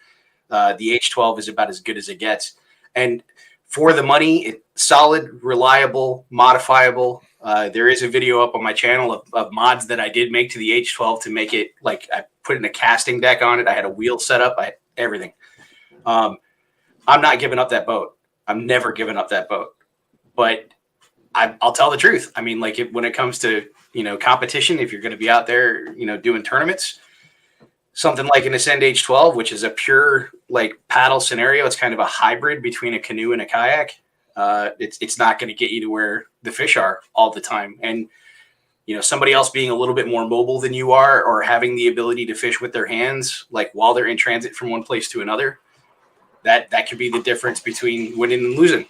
the H12 is about as good as it gets. And for the money, it's solid, reliable, modifiable. There is a video up on my channel of mods that I did make to the H12 to make it like I put in a casting deck on it. I had a wheel set up. I had everything. I'm not giving up that boat. I'm never giving up that boat. But I'll tell the truth. I mean, like when it comes to, competition, if you're going to be out there, doing tournaments, something like an Ascend H12, which is a pure like paddle scenario. It's kind of a hybrid between a canoe and a kayak. It's not going to get you to where the fish are all the time. And, somebody else being a little bit more mobile than you are, or having the ability to fish with their hands, like while they're in transit from one place to another, that could be the difference between winning and losing.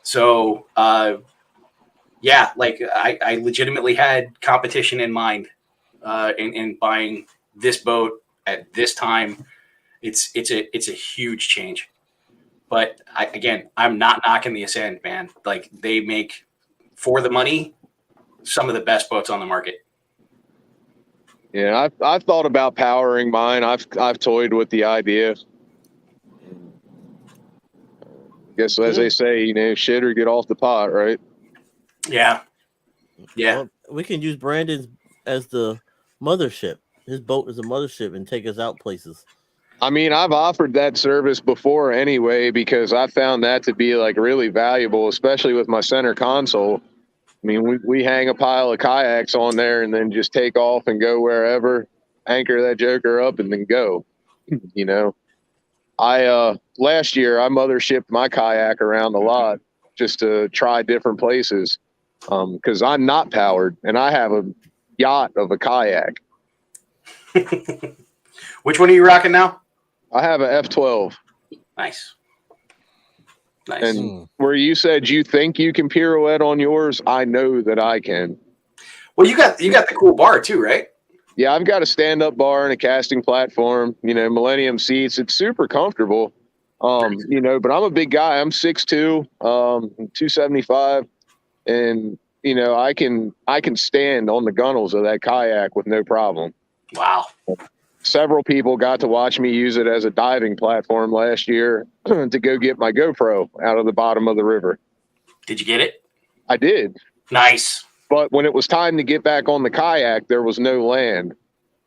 So, yeah, like I legitimately had competition in mind in buying this boat at this time. It's a huge change. But I'm not knocking the Ascend, man. Like they make, for the money, some of the best boats on the market. Yeah, I've thought about powering mine. I've toyed with the idea. I guess as they say, shit or get off the pot, right? Yeah. Yeah. Well, we can use Brandon's as the mothership. His boat is a mothership and take us out places. I mean, I've offered that service before anyway, because I found that to be like really valuable, especially with my center console. I mean, we hang a pile of kayaks on there and then just take off and go wherever, anchor that joker up and then go. Last year I mothershipped my kayak around a lot just to try different places. Because I'm not powered and I have a yacht of a kayak. Which one are you rocking now? I have a F12. Nice. And where you said you think you can pirouette on yours, I know that I can. Well, you got the cool bar too, right? Yeah, I've got a stand-up bar and a casting platform, Millennium seats. It's super comfortable. But I'm a big guy. I'm 6'2", 275. And, I can stand on the gunnels of that kayak with no problem. Wow. Several people got to watch me use it as a diving platform last year to go get my GoPro out of the bottom of the river. Did you get it? I did. Nice. But when it was time to get back on the kayak, there was no land.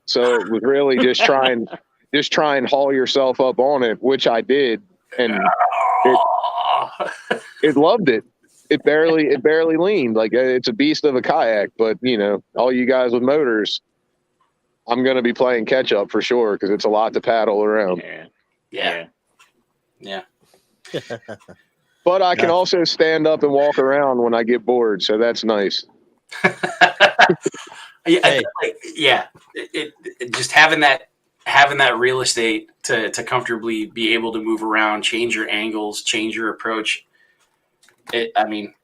So it was really just try and haul yourself up on it, which I did. And it loved it. It barely leaned. Like it's a beast of a kayak, but all you guys with motors, I'm going to be playing catch up for sure. Cause it's a lot to paddle around. Yeah. But I can also stand up and walk around when I get bored. So that's nice. Just having that real estate to comfortably be able to move around, change your angles, change your approach.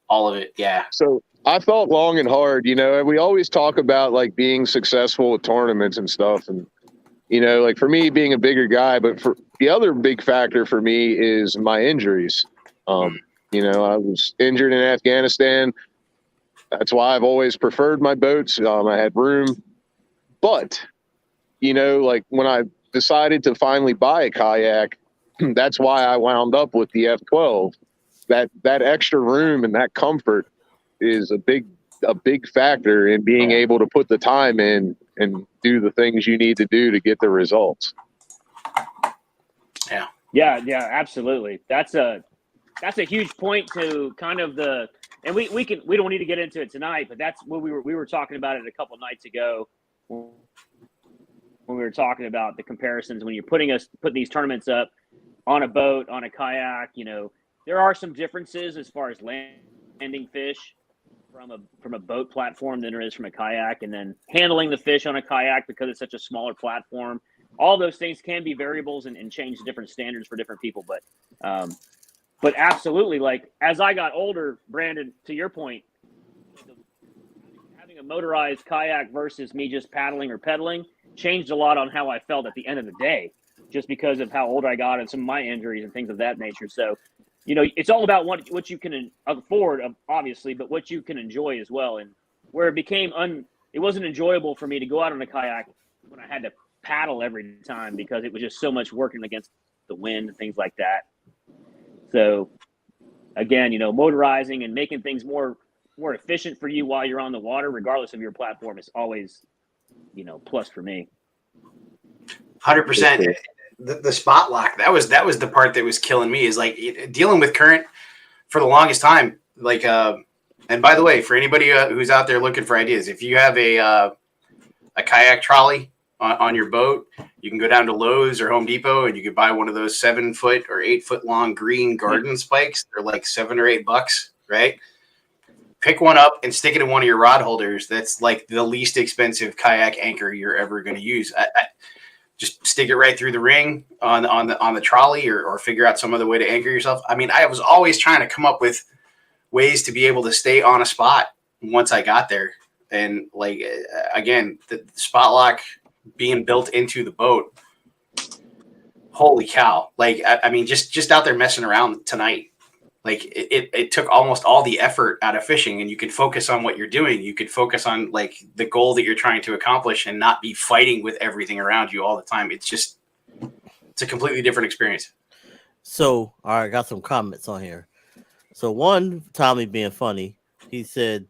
All of it. Yeah. So I thought long and hard, we always talk about like being successful with tournaments and stuff. And, like for me being a bigger guy, but for the other big factor for me is my injuries. I was injured in Afghanistan. That's why I've always preferred my boats. I had room, but, like when I decided to finally buy a kayak, that's why I wound up with the F12. That extra room and that comfort is a big factor in being able to put the time in and do the things you need to do to get the results. Yeah, absolutely. That's a huge point to kind of and we don't need to get into it tonight, but that's what we were talking about it a couple nights ago when we were talking about the comparisons when you're putting these tournaments up on a boat, on a kayak. There are some differences as far as landing fish from a boat platform than there is from a kayak, and then handling the fish on a kayak because it's such a smaller platform. All those things can be variables and change different standards for different people. But absolutely, like as I got older, Brandon, to your point, having a motorized kayak versus me just paddling or pedaling changed a lot on how I felt at the end of the day, just because of how old I got and some of my injuries and things of that nature. So, it's all about what you can afford, obviously, but what you can enjoy as well. And where it became it wasn't enjoyable for me to go out on a kayak when I had to paddle every time because it was just so much working against the wind and things like that. So again, motorizing and making things more efficient for you while you're on the water, regardless of your platform, is always, plus for me. 100%. The spot lock, that was the part that was killing me, is like dealing with current for the longest time. Like, and by the way, for anybody who's out there looking for ideas, if you have a kayak trolley on your boat, you can go down to Lowe's or Home Depot and you can buy one of those 7-foot or 8-foot long green garden spikes. They're like $7 or $8, right? Pick one up and stick it in one of your rod holders. That's like the least expensive kayak anchor you're ever going to use. Just stick it right through the ring on the trolley, or figure out some other way to anchor yourself. I mean, I was always trying to come up with ways to be able to stay on a spot once I got there. And like, again, the spot lock being built into the boat, holy cow. Like, I mean, just out there messing around tonight, like it took almost all the effort out of fishing, and you could focus on what you're doing. You could focus on like the goal that you're trying to accomplish and not be fighting with everything around you all the time. It's a completely different experience. So, all right, got some comments on here. So one, Tommy being funny, he said,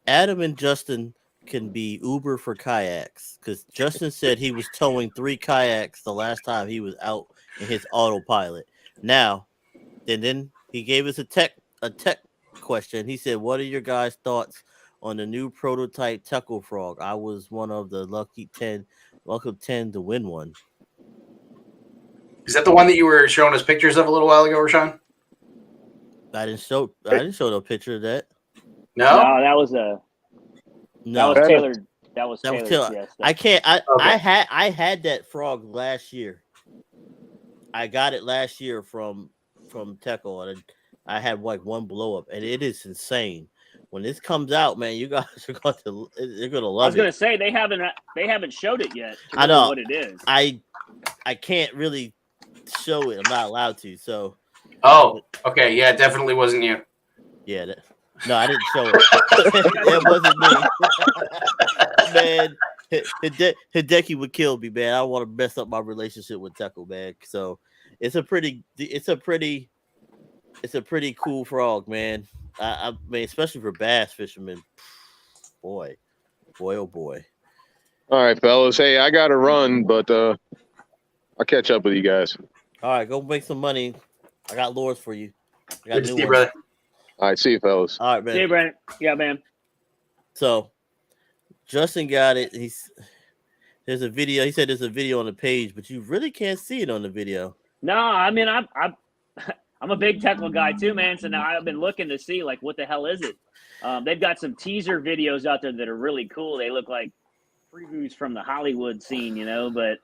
Adam and Justin can be Uber for kayaks, because Justin said he was towing 3 kayaks the last time he was out in his autopilot. Now, and then he gave us a tech question. He said, "What are your guys' thoughts on the new prototype Teckle Frog? I was one of the lucky 10 to win one." Is that the one that you were showing us pictures of a little while ago, Rashawn? I didn't show no picture of that. No, that was tailored. That was tailored. Yes, I can't. Okay. I had that frog last year. I got it last year from Teckle, and I had like one blow up, and it is insane. When this comes out, man, you guys are going to love it. I was going to say they haven't showed it yet. I know what it is. I can't really show it. I'm not allowed to. So. Oh, okay. Yeah, it definitely wasn't you. Yeah. No, I didn't show it. It wasn't me. Man, Hideki would kill me, man. I don't want to mess up my relationship with Teckle, man. So it's a pretty cool frog, man. I mean, especially for bass fishermen. Boy, oh boy. All right, fellas. Hey, I got to run, but I'll catch up with you guys. All right, go make some money. I got lures for you. I got Good to new see you, ones. brother. All right, see you, fellas. All right, man. See you, Brent. Yeah, man. So Justin got it. There's a video. He said there's a video on the page, but you really can't see it on the video. No, I mean I'm a big Teckle guy too, man. So now I've been looking to see like what the hell is it. They've got some teaser videos out there that are really cool. They look like previews from the Hollywood scene, but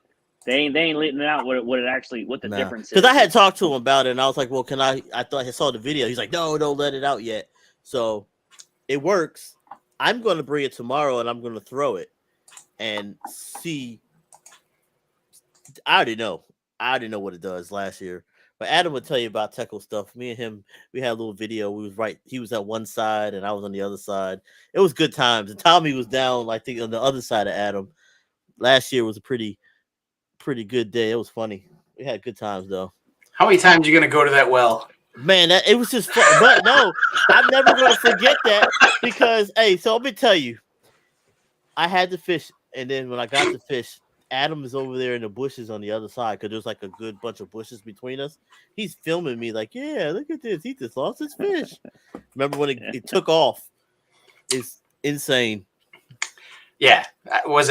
they ain't letting out what the difference is. Because I had talked to him about it, and I was like, well, can I thought I saw the video. He's like, no, don't let it out yet. So it works. I'm going to bring it tomorrow, and I'm going to throw it and see. I already know what it does last year. But Adam would tell you about Teckle stuff. Me and him, we had a little video. He was at one side, and I was on the other side. It was good times. And Tommy was down, I think, on the other side of Adam. Last year was a pretty good day. It was funny. We had good times though. How many times are you gonna go to that well? Man, it was just fun. But no, I'm never gonna forget that, because so let me tell you, I had to fish, and then when I got to fish, Adam is over there in the bushes on the other side, because there's like a good bunch of bushes between us. He's filming me like, yeah, look at this. He just lost his fish. Remember when it took off? It's insane. Yeah, I was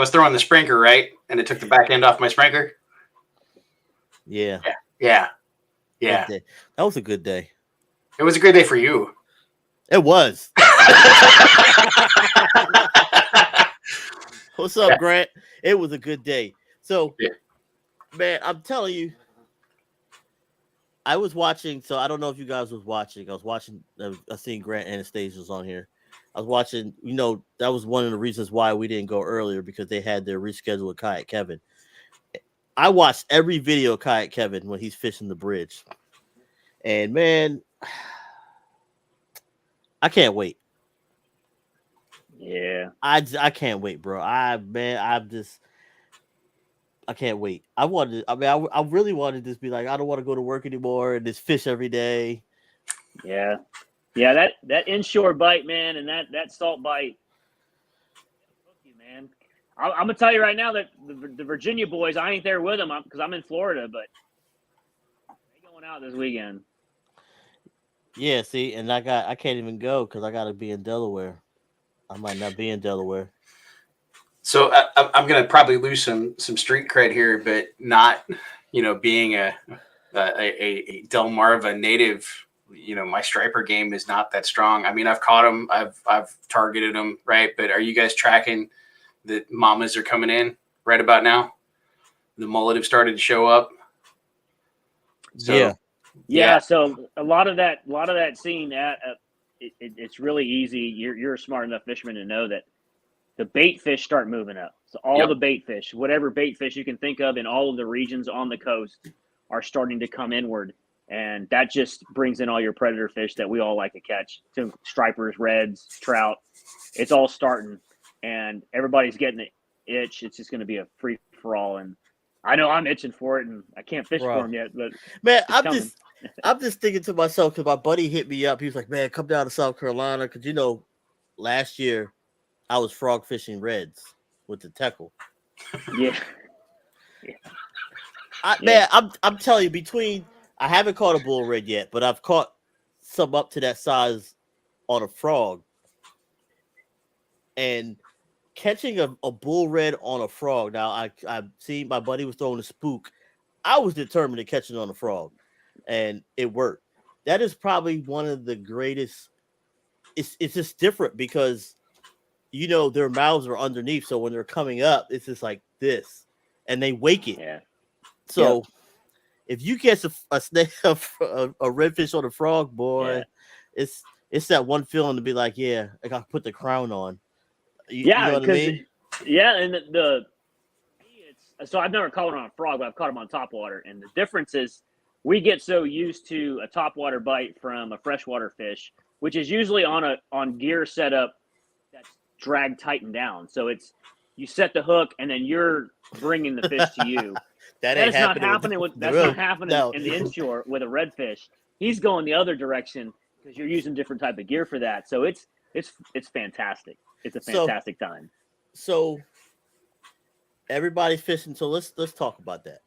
throwing the sprinkler, right? And it took the back end off my sprinkler. Yeah. That was a good day. It was a great day for you. It was. What's up, Grant? It was a good day. So, man, I'm telling you, I was watching. So I don't know if you guys was watching. I was watching. I seen Grant Anastasia's on here. I was watching. That was one of the reasons why we didn't go earlier, because they had their rescheduled Kayak Kevin. I watched every video of Kayak Kevin when he's fishing the bridge, and man, I can't wait. Yeah, I can't wait, bro. I can't wait. I really wanted to just be like, I don't want to go to work anymore and just fish every day. Yeah. That inshore bite, man, and that salt bite, you man. I'm gonna tell you right now that the Virginia boys, I ain't there with them because I'm in Florida, but they going out this weekend. Yeah, see, and I can't even go because I got to be in Delaware. I might not be in Delaware. So I'm going to probably lose some street cred here, but not, being a Delmarva native. My striper game is not that strong. I mean, I've caught them, I've targeted them, right? But are you guys tracking that mamas are coming in right about now? The mullet have started to show up. So, yeah. So a lot of that scene, it's really easy. You're a smart enough fisherman to know that the bait fish start moving up. So all the bait fish, whatever bait fish you can think of in all of the regions on the coast, are starting to come inward. And that just brings in all your predator fish that we all like to catch. So stripers, reds, trout. It's all starting. And everybody's getting the itch. It's just going to be a free-for-all. And I know I'm itching for it, and I can't fish for them yet. But man, I'm just thinking to myself because my buddy hit me up. He was like, man, come down to South Carolina. Because, last year I was frog fishing reds with the tackle. Yeah. Man, I'm telling you, I haven't caught a bull red yet, but I've caught some up to that size on a frog. And catching a bull red on a frog. Now I see my buddy was throwing a spook. I was determined to catch it on a frog, and it worked. That is probably one of the greatest. It's just different because their mouths are underneath, so when they're coming up, it's just like this, and they wake it. Yeah. So if you catch a snake, a redfish on a frog, boy, it's that one feeling to be like, yeah, I got to put the crown on. You know what I mean? Yeah, and so I've never caught it on a frog, but I've caught them on topwater, and the difference is we get so used to a topwater bite from a freshwater fish, which is usually on gear setup that's drag tightened down. So you set the hook and then you're bringing the fish to you. That's not happening in the inshore with a redfish. He's going the other direction because you're using different type of gear for that. So it's fantastic. It's a fantastic time. So everybody's fishing. So let's talk about that.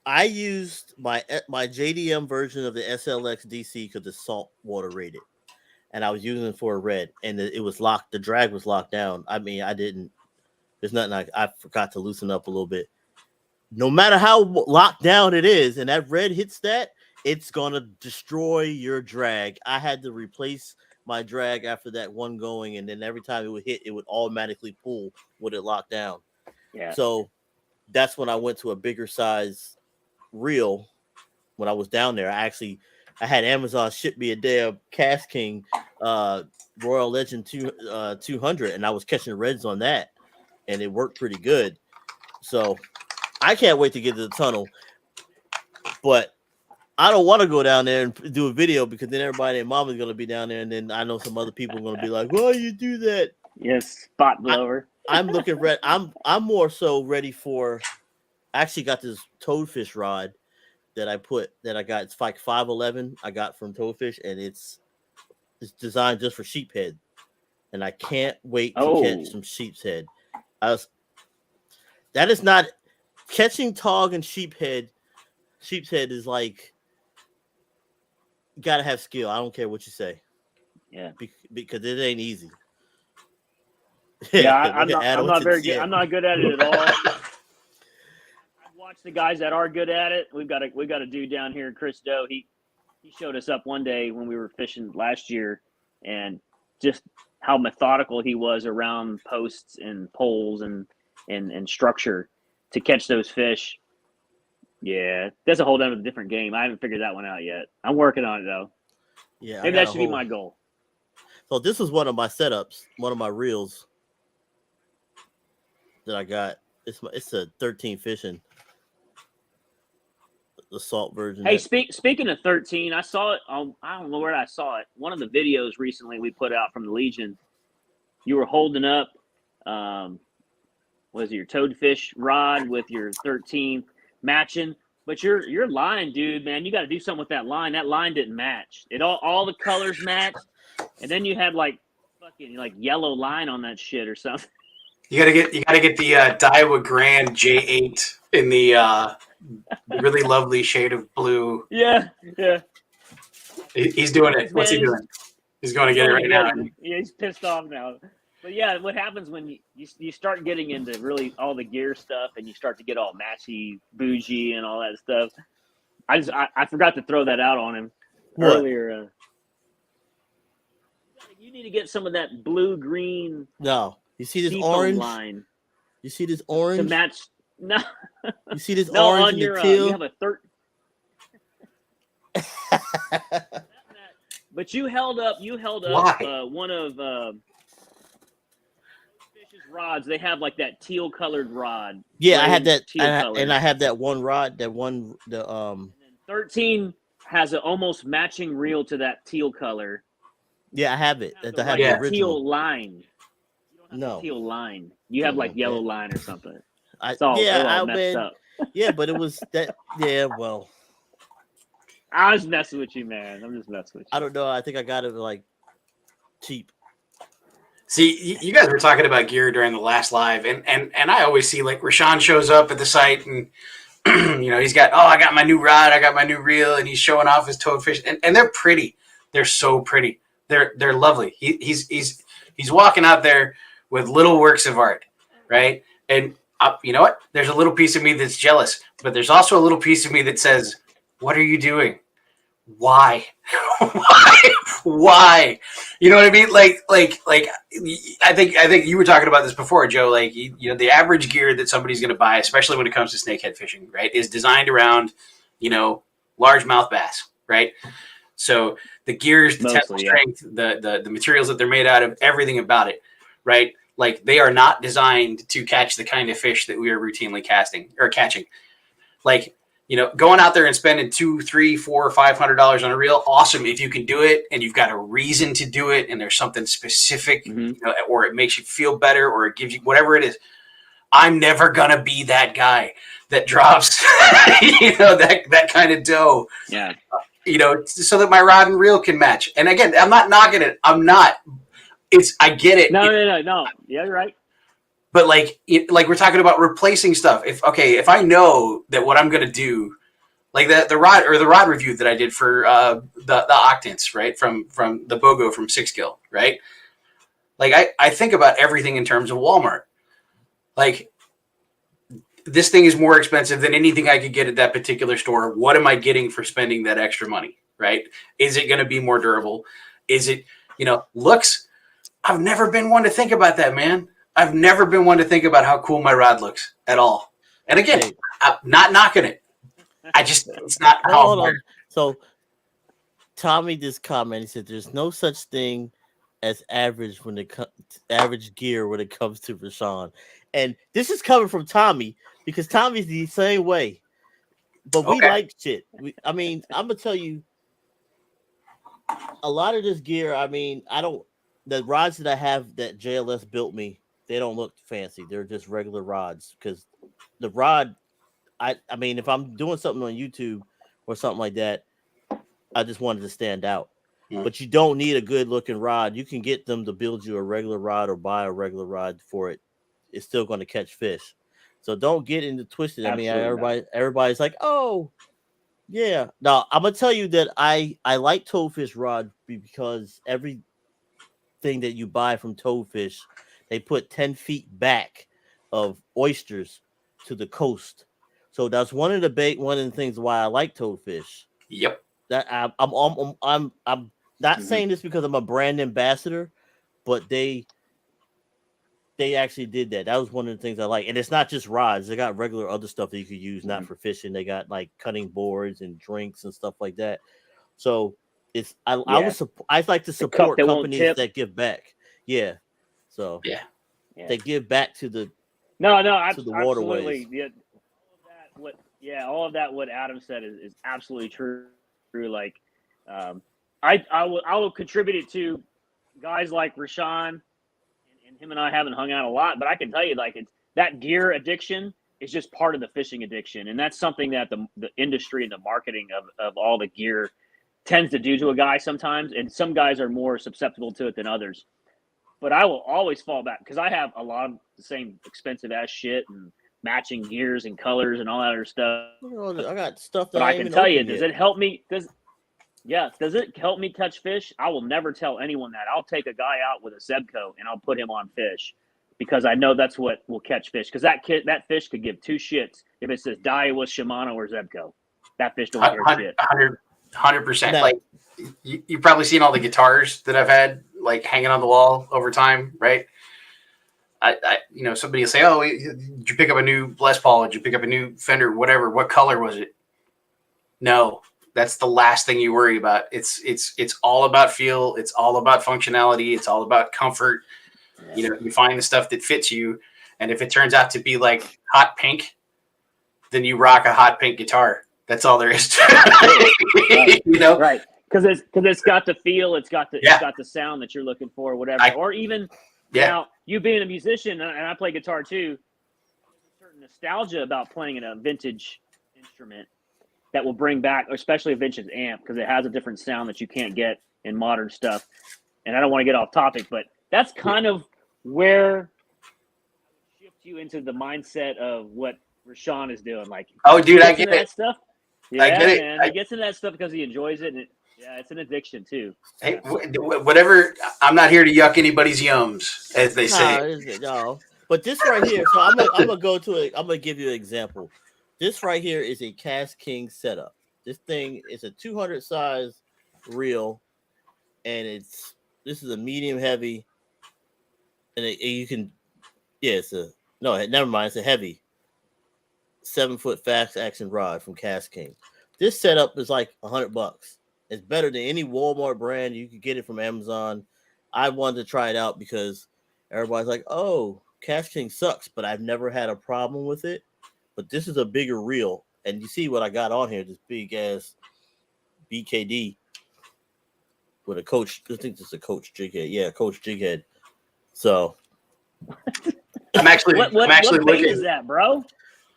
I used my JDM version of the SLX DC because it's saltwater rated, and I was using it for a red, and it was locked. The drag was locked down. I mean, there's nothing I forgot to loosen up a little bit. No matter how locked down it is, and that red hits that, it's gonna destroy your drag. I had to replace my drag after that one going, and then every time it would hit, it would automatically pull when it locked down. Yeah. So that's when I went to a bigger size reel. When I was down there, I had Amazon ship me a damn Cast King Royal Legend 200, and I was catching reds on that, and it worked pretty good. So I can't wait to get to the tunnel, but I don't want to go down there and do a video because then everybody and mama's going to be down there, and then I know some other people are going to be like, "Why you do that?" Yes, spot blower. I'm looking red. I'm more so ready for. I actually got this toadfish rod that I got. It's like 511. I got from Toadfish, and it's designed just for sheephead, and I can't wait to catch some sheep's head. That is not catching tog and sheephead. Sheep's head is like. You gotta have skill. I don't care what you say. Yeah, because it ain't easy. Yeah, I'm not very good. I'm not good at it at all. I've watched the guys that are good at it. We've got a dude down here, Chris Doe. He showed us up one day when we were fishing last year, and just how methodical he was around posts and poles and structure to catch those fish. Yeah, that's a whole different game. I haven't figured that one out yet. I'm working on it though. Yeah, maybe that should be my goal. So this is one of my setups, one of my reels that I got. It's a 13 fishing, the salt version. Hey, speaking of 13, I saw it. I don't know where I saw it. One of the videos recently we put out from the Legion. You were holding up, was it your toadfish rod with your 13 matching? But your line, dude, man, you got to do something with that line. That line didn't match. It all the colors matched, and then you had like fucking like yellow line on that shit or something. You gotta get the Daiwa Grand J8 in the really lovely shade of blue. Yeah. He's doing it. What's he Man, doing? He's going to get it right now. Yeah, he's pissed off now. But yeah, what happens when you start getting into really all the gear stuff and you start to get all matchy, bougie, and all that stuff? I forgot to throw that out on him earlier. You need to get some of that blue green. No, you see this orange line. You see this orange to match. No, you see this orange on and your the teal. you have a third. But you held up one of Fish's rods. They have like that teal colored rod. Yeah, I had that, and I have that one rod. That one, the 13 has an almost matching reel to that teal color. Yeah, I have it. I have like the a teal line. You don't have No a teal line. You have like yellow line or something. It's all messed been, up. Yeah, but it was that. Yeah, well. I was messing with you, man. I'm just messing with you. I don't know. I think I got it like cheap. See, you guys were talking about gear during the last live, and I always see like Rashawn shows up at the site, and he's got I got my new rod, I got my new reel, and he's showing off his toadfish, and they're pretty. They're so pretty. They're lovely. He's walking out there with little works of art, right? And you know what? There's a little piece of me that's jealous, but there's also a little piece of me that says, what are you doing? Why? Why? You know what I mean? Like I think you were talking about this before, Joe. Like the average gear that somebody's going to buy, especially when it comes to snakehead fishing, right, is designed around largemouth bass, right? So the gears, the tensile strength, the materials that they're made out of, everything about it, right? Like they are not designed to catch the kind of fish that we are routinely catching. Like, going out there and spending $200, $300, $400, $500 on a reel, awesome if you can do it and you've got a reason to do it and there's something specific, or it makes you feel better or it gives you whatever it is. I'm never gonna be that guy that drops, that kind of dough. Yeah. So that my rod and reel can match. And again, I'm not knocking it. I'm not. I get it. No. Yeah, you're right. But like we're talking about replacing stuff. If I know that what I'm gonna do, like the rod review that I did for the Octants, right, from the BOGO from 6Gill, right? Like I think about everything in terms of Walmart. Like this thing is more expensive than anything I could get at that particular store. What am I getting for spending that extra money, right? Is it going to be more durable? Is it, looks? I've never been one to think about that, man. I've never been one to think about how cool my rod looks at all. And again, I'm not knocking it. It's not how. So Tommy just commented, he said, there's no such thing as average average gear when it comes to Rashawn. And this is coming from Tommy because Tommy's the same way. But we like shit. I'm going to tell you, a lot of this gear, the rods that I have that JLS built me, they don't look fancy. They're just regular rods because the rod, if I'm doing something on YouTube or something like that, I just wanted to stand out. Yeah. But you don't need a good looking rod. You can get them to build you a regular rod or buy a regular rod for it. It's still going to catch fish. So don't get into twisted. Everybody's like, oh, yeah. Now, I'm going to tell you that I like Toadfish rod because everything that you buy from Toadfish, they put 10 feet back of oysters to the coast. So that's one of the things why I like Toadfish. Yep. That I'm not saying this because I'm a brand ambassador, but they actually did that. That was one of the things I like. And it's not just rods. They got regular other stuff that you could use, not for fishing. They got like cutting boards and drinks and stuff like that. So I like to support companies that give back. Yeah. So they give back to the waterways. All of that what Adam said is absolutely true. Like I will contribute it to guys like Rashawn and him and I haven't hung out a lot, but I can tell you, like, it's that gear addiction is just part of the fishing addiction. And that's something that the industry and the marketing of all the gear tends to do to a guy sometimes. And some guys are more susceptible to it than others. But I will always fall back because I have a lot of the same expensive ass shit and matching gears and colors and all that other stuff. I got stuff that But I can tell you, does it it help me? Does it help me catch fish? I will never tell anyone that. I'll take a guy out with a Zebco and I'll put him on fish because I know that's what will catch fish. Because that fish could give two shits if it says Daiwa, Shimano, or Zebco. That fish don't care shit. 100%. Like you've probably seen all the guitars that I've had like hanging on the wall over time, right? I somebody will say, "Oh, did you pick up a new Les Paul? Did you pick up a new Fender? Whatever. What color was it?" No, that's the last thing you worry about. It's all about feel. It's all about functionality. It's all about comfort. You find the stuff that fits you, and if it turns out to be like hot pink, then you rock a hot pink guitar. That's all there is to it. Right? Because it's got the feel. It's got the sound that you're looking for, whatever. Or even now, you being a musician, and I play guitar too, there's a certain nostalgia about playing in a vintage instrument that will bring back, especially a vintage amp, because it has a different sound that you can't get in modern stuff. And I don't want to get off topic, but that's kind of where I shift you into the mindset of what Rashawn is doing. Like, oh, dude, I get that stuff. Yeah, I get it. Man. He gets into that stuff because he enjoys it, and it's an addiction too. Hey, whatever. I'm not here to yuck anybody's yums, as they say. No, but this right here. So I'm gonna go to it. I'm gonna give you an example. This right here is a Cast King setup. This thing is a 200 size reel, and this is a medium heavy, and you can, it's a heavy 7-foot fast action rod from Cast King. This setup is like $100. It's better than any Walmart brand. You can get it from Amazon. I wanted to try it out because everybody's like, "Oh, Cast King sucks," but I've never had a problem with it. But this is a bigger reel, and you see what I got on here, this big ass BKD with a Coach. I think this is a Coach jig head. Yeah, Coach jig head. So I'm actually what looking. Is that, bro?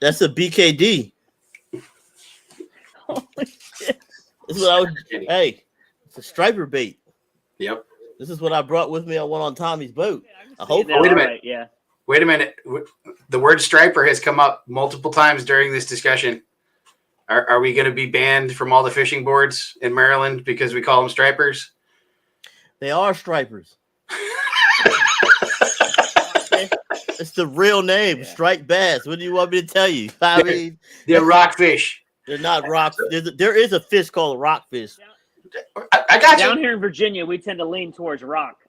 That's a BKD. Holy shit! This is what hey, it's a striper bait. Yep. This is what I brought with me. I went on Tommy's boat. I hope. Wait a minute. Yeah. Wait a minute. The word striper has come up multiple times during this discussion. Are we going to be banned from all the fishing boards in Maryland because we call them stripers? They are stripers. It's the real name, striped bass. What do you want me to tell you? I mean, they're rockfish. They're not rock. There is a fish called a rockfish. I got you. Down here in Virginia, we tend to lean towards rock.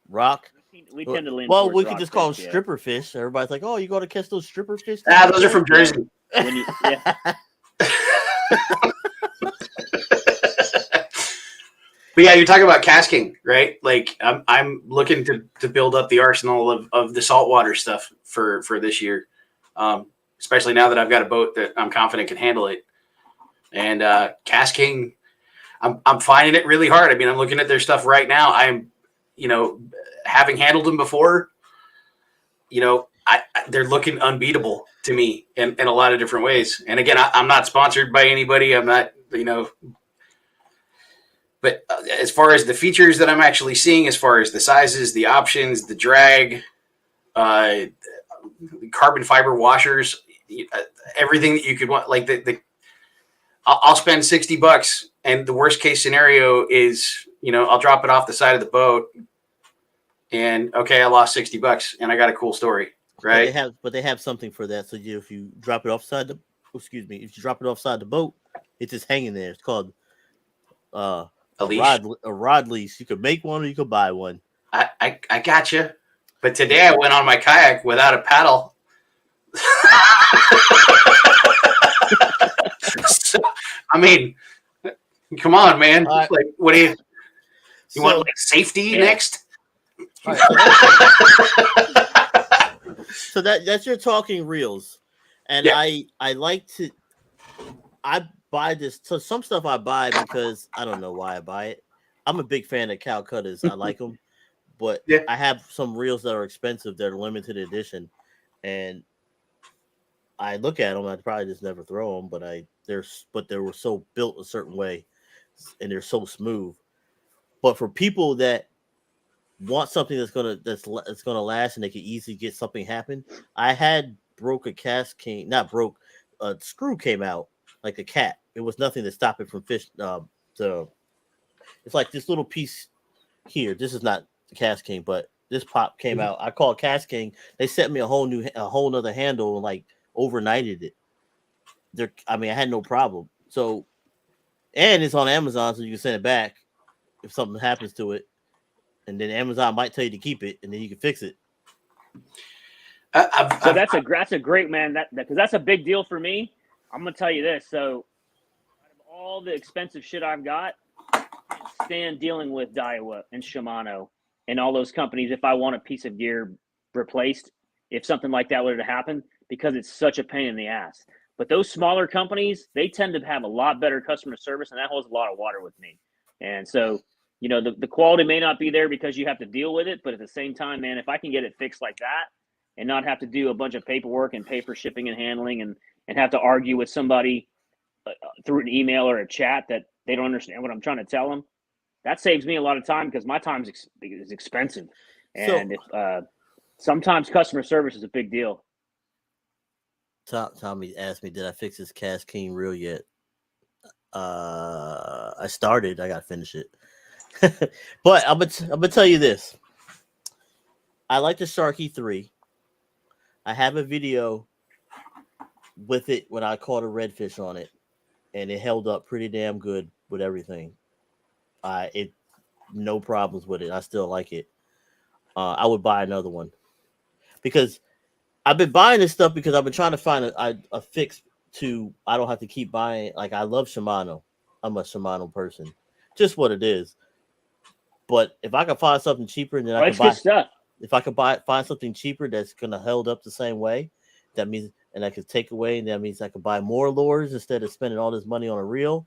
Rock? We tend to lean. Well, we could just call them stripper fish. Everybody's like, "Oh, you got to catch those stripper fish?" Those are from Jersey. But yeah, you're talking about Cast King, right? Like I'm looking to build up the arsenal of the saltwater stuff for this year, especially now that I've got a boat that I'm confident can handle it. And Cast King, I'm finding it really hard. I mean, I'm looking at their stuff right now. I'm, having handled them before, they're looking unbeatable to me in a lot of different ways. And again, I'm not sponsored by anybody. I'm not, but as far as the features that I'm actually seeing, as far as the sizes, the options, the drag, carbon fiber washers, everything that you could want, like I'll spend $60, and the worst case scenario is, I'll drop it off the side of the boat, and okay, I lost $60, and I got a cool story, right? But they have something for that. So if you drop it offside if you drop it offside the boat, it's just hanging there. It's called a rod leash. You could make one or you could buy one. I gotcha. But today I went on my kayak without a paddle. So, I mean, come on, man. Like, what do you want like safety next? Right, so that's your talking reels. And I like to buy this. So some stuff I buy because I don't know why I buy it. I'm a big fan of Calcuttas. I like them. But I have some reels that are expensive that are limited edition. And I look at them, I'd probably just never throw them, but they were so built a certain way, and they're so smooth. But for people that want something that's gonna last and they can easily get something happen, I had broke a cascade, not broke, a screw came out like a cat. It was nothing to stop it from fish. So it's like this little piece here. This is not the Cast King, but this pop came out. I called Cast King. They sent me a whole nother handle and like overnighted it. I had no problem. So, and it's on Amazon, so you can send it back if something happens to it, and then Amazon might tell you to keep it, and then you can fix it. So that's a great, man. Because that's a big deal for me. I'm gonna tell you this. So, out of all the expensive shit I've got, I can't stand dealing with Daiwa and Shimano and all those companies if I want a piece of gear replaced, if something like that were to happen, because it's such a pain in the ass. But those smaller companies, they tend to have a lot better customer service, and that holds a lot of water with me. And so, the quality may not be there because you have to deal with it, but at the same time, man, if I can get it fixed like that and not have to do a bunch of paperwork and pay for shipping and handling and have to argue with somebody through an email or a chat that they don't understand what I'm trying to tell them, that saves me a lot of time because my time is expensive. And sometimes customer service is a big deal. Tommy asked me, did I fix this Cast King reel yet? I started. I got to finish it. But I'm gonna tell you this. I like the Sharky 3. I have a video with it when I caught a redfish on it, and it held up pretty damn good with everything. No problems with it. I still like it. I would buy another one because I've been buying this stuff because I've been trying to find a fix to. I don't have to keep buying. Like, I love Shimano. I'm a Shimano person. Just what it is. But if I can find something cheaper, then I can buy stuff. If I could find something cheaper that's gonna hold up the same way, that means, and I could take away, and that means I could buy more lures instead of spending all this money on a reel,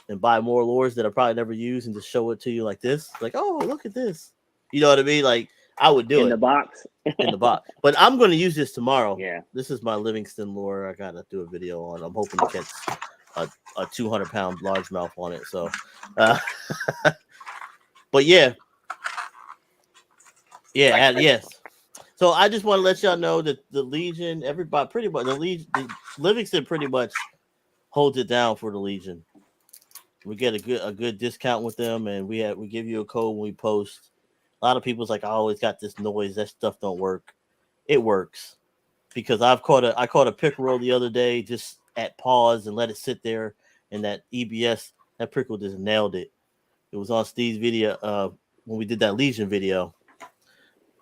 and buy more lures that I probably never use and just show it to you like this. Like, oh, look at this. You know what I mean? Like, I would do it in the box. in the box. But I'm going to use this tomorrow. Yeah. This is my Livingston lure. I gotta do a video on. I'm hoping to catch a 200-pound largemouth on it. So, but yeah. Yes. So I just want to let y'all know that the Legion, everybody, pretty much the Livingston pretty much holds it down for the Legion. We get a good discount with them, and we give you a code when we post. A lot of people's like, I always got this noise. That stuff don't work. It works because I caught a pickerel the other day just at pause and let it sit there, and that EBS, that pickerel just nailed it. It was on Steve's video when we did that Legion video.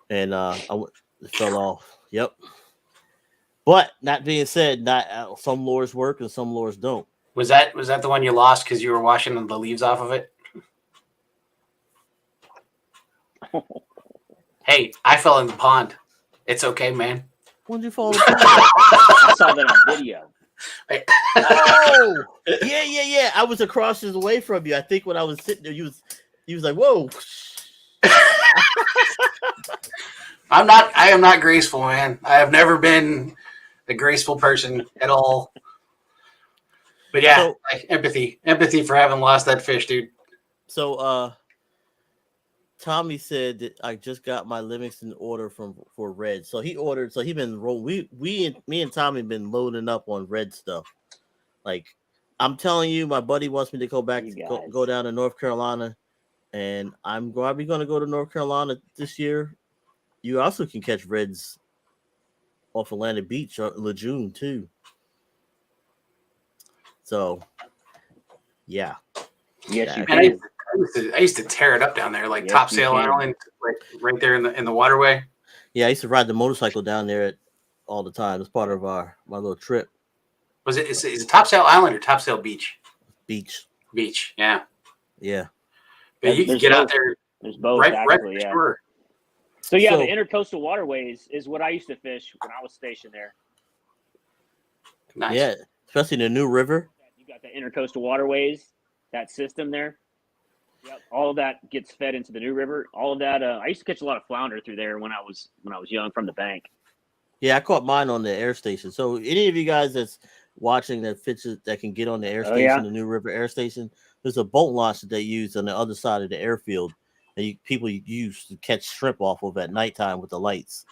And it fell off. Yep. But that being said, not some lures work and some lures don't. Was that the one you lost because you were washing the leaves off of it? Hey, I fell in the pond. It's okay, man. When did you fall in the pond? I saw that on video. Oh, yeah. I was across the way from you. I think when I was sitting there, you was like, whoa. I am not graceful, man. I have never been a graceful person at all. But yeah, empathy for having lost that fish, dude. So Tommy said that I just got my Livingston order for red. So he ordered. So he been me and Tommy been loading up on red stuff. Like, I'm telling you, my buddy wants me to go back go down to North Carolina, and I'm probably going to go to North Carolina this year. You also can catch reds off Atlantic Beach or Lejeune too. So, yeah. Yes, you can. can. I used to tear it up down there, like Topsail Island, like right there in the waterway. Yeah, I used to ride the motorcycle down there all the time. It's part of my little trip. Is it Topsail Island or Topsail Beach? Beach. Yeah. Yeah. But you can get out there. There's both, right actually, yeah. Sure. So the intercoastal waterways is what I used to fish when I was stationed there. Nice. Yeah, especially the New River. You got the intercoastal waterways, that system there. Yep, all of that gets fed into the New River. All of that. I used to catch a lot of flounder through there when I was young from the bank. Yeah, I caught mine on the air station. So any of you guys that's watching that can get on the air Oh, station, yeah. the New River air station, there's a boat launch that they use on the other side of the airfield that people use to catch shrimp off of at nighttime with the lights.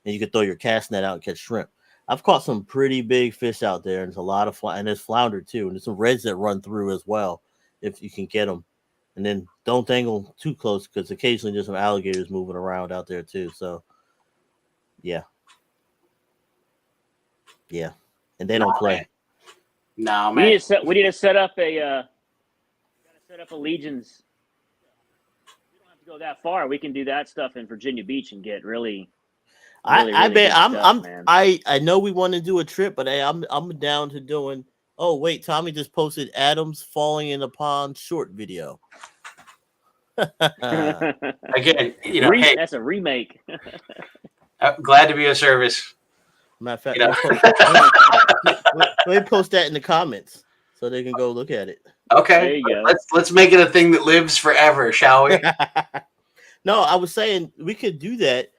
And you can throw your cast net out and catch shrimp. I've caught some pretty big fish out there, and there's a lot of and there's flounder too, and there's some reds that run through as well if you can get them. And then don't dangle too close because occasionally there's some alligators moving around out there too. So yeah, and they don't play. No, We man. need to set up a legions. We don't have to go that far. We can do that stuff in Virginia Beach and get really I bet good stuff, man. I know we want to do a trip, but hey, I'm down to doing. Oh wait, Tommy just posted Adams falling in a pond short video. Again, hey, that's a remake. I'm glad to be of service. Matter of fact, let me post that in the comments so they can go look at it. Okay, there you go. Let's make it a thing that lives forever, shall we? No, I was saying we could do that.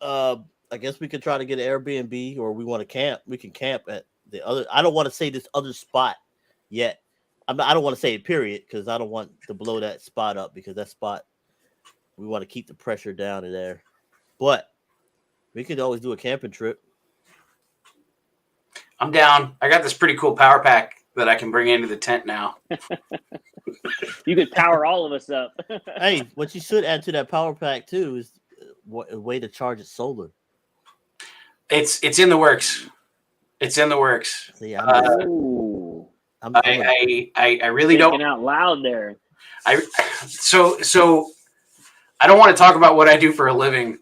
I guess we could try to get an Airbnb, or we want to camp. We can camp at the other. I don't want to say this other spot yet. I don't want to say it period because I don't want to blow that spot up because that spot we want to keep the pressure down in there. But we could always do a camping trip. I'm down. I got this pretty cool power pack that I can bring into the tent now. You could power all of us up. Hey, what you should add to that power pack too is a way to charge it solar. It's in the works. It's in the works. See, I really don't. Thinking out loud there. So I don't want to talk about what I do for a living.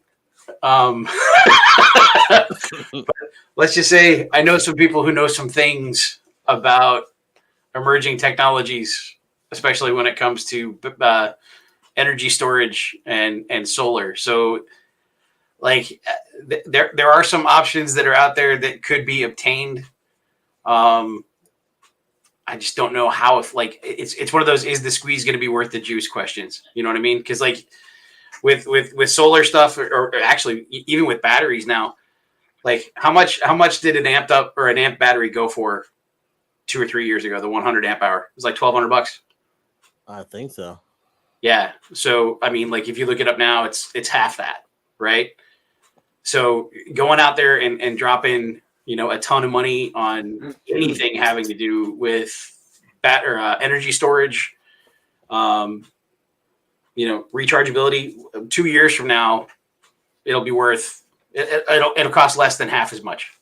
But let's just say I know some people who know some things about emerging technologies, especially when it comes to energy storage and solar. So, like, there are some options that are out there that could be obtained. I just don't know how. If like it's one of those, is the squeeze going to be worth the juice questions? You know what I mean? Because like with solar stuff, or actually even with batteries now, like how much did an amp battery go for 2 or 3 years ago? The 100 amp hour, it was like $1,200. I think so. Yeah. So I mean, like if you look it up now, it's half that, right? So going out there and dropping, a ton of money on anything having to do with energy storage, rechargeability, 2 years from now, it'll be worth it'll cost less than half as much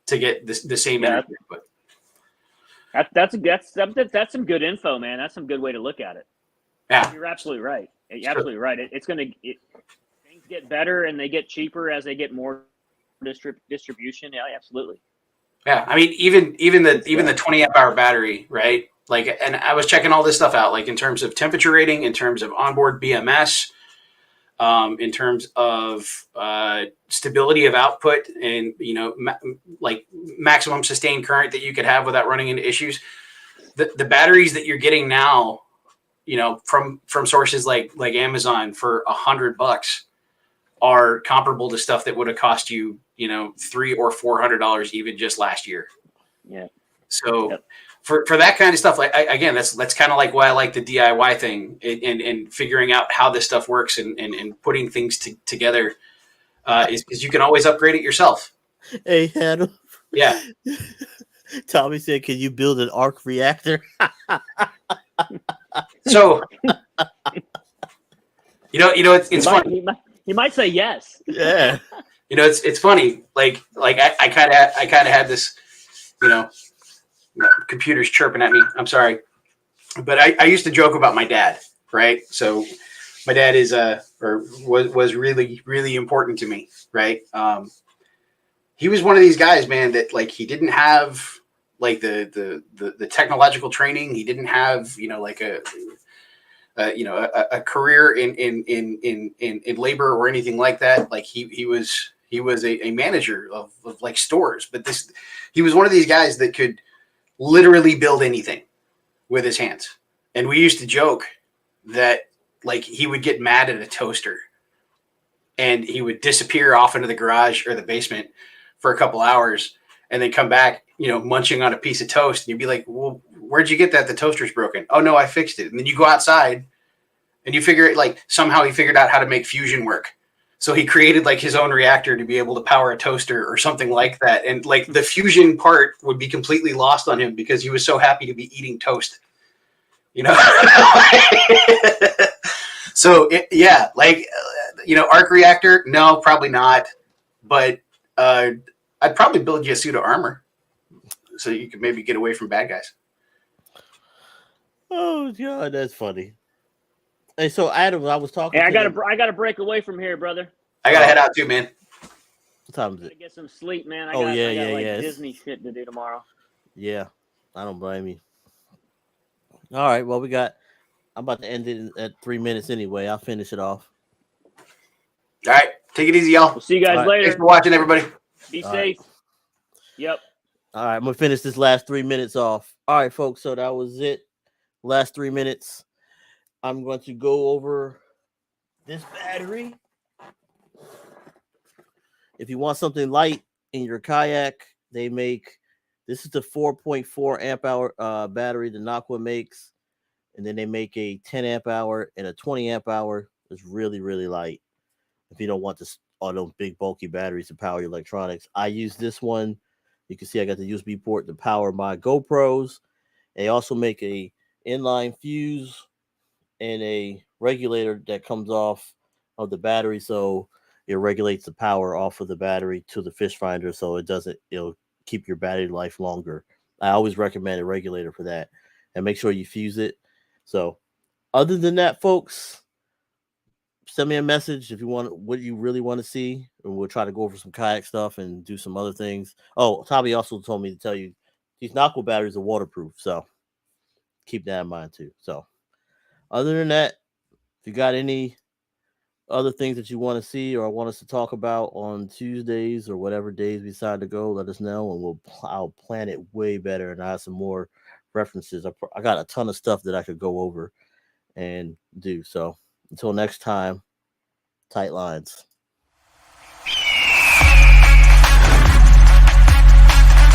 to get the same energy input. That's some good info, man. That's some good way to look at it. Yeah, you're absolutely right. You're absolutely right. Things get better and they get cheaper as they get more distribution. Yeah, absolutely. Yeah, I mean, even the 20 amp hour battery, right? Like, and I was checking all this stuff out, like in terms of temperature rating, in terms of onboard BMS, in terms of stability of output, and like maximum sustained current that you could have without running into issues. The batteries that you're getting now, from sources like Amazon for $100 are comparable to stuff that would have cost you, $300 or $400 even just last year. Yeah. So for that kind of stuff, like again, that's kind of like why I like the DIY thing and figuring out how this stuff works and putting things together is because you can always upgrade it yourself. Hey, Adam. Yeah. Tommy said, "Can you build an Ark Reactor?" So, it's funny. He might say yes. Yeah. It's funny. Like I kind of had this, computer's chirping at me. I'm sorry, but I used to joke about my dad, right? So my dad was really, really important to me, right? He was one of these guys, man, that like he didn't have like the technological training. He didn't have like a career in labor or anything like that. Like he was a manager of like stores, but he was one of these guys that could literally build anything with his hands. And we used to joke that like he would get mad at a toaster and he would disappear off into the garage or the basement for a couple hours and then come back, munching on a piece of toast. And you'd be like, well, where'd you get that? The toaster's broken. Oh no, I fixed it. And then you go outside and you figure it, like, somehow he figured out how to make fusion work. So he created like his own reactor to be able to power a toaster or something like that. And like the fusion part would be completely lost on him because he was so happy to be eating toast, So Ark Reactor, no, probably not. But I'd probably build you a suit of armor so you could maybe get away from bad guys. Oh God, that's funny. Hey, so Adam, I was talking. Hey, I gotta break away from here, brother. I gotta head out too, man. What time is it? Get some sleep, man. I Oh, got yeah. Disney shit to do tomorrow. Yeah, I don't blame you. All right, well, I'm about to end it at 3 minutes anyway. I'll finish it off. All right, take it easy, y'all. We'll see you guys later. Thanks for watching, everybody. Be safe. Right. Yep. All right, I'm gonna finish this last 3 minutes off. All right, folks. So that was it. Last 3 minutes. I'm going to go over this battery. If you want something light in your kayak, this is the 4.4 amp hour battery the Naqua makes, and then they make a 10 amp hour and a 20 amp hour. It's really, really light. If you don't want all those big bulky batteries to power your electronics, I use this one. You can see I got the USB port to power my GoPros. They also make a inline fuse and a regulator that comes off of the battery, so it regulates the power off of the battery to the fish finder, so it'll keep your battery life longer. I always recommend a regulator for that, and make sure you fuse it. So other than that, folks, send me a message if you want what you really want to see, and we'll try to go over some kayak stuff and do some other things. Oh, Tommy also told me to tell you these Naqua batteries are waterproof, so keep that in mind too. So other than that, if you got any other things that you want to see or want us to talk about on Tuesdays or whatever days we decide to go, let us know, and I'll plan it way better, and I have some more references. I got a ton of stuff that I could go over and do. So until next time, tight lines.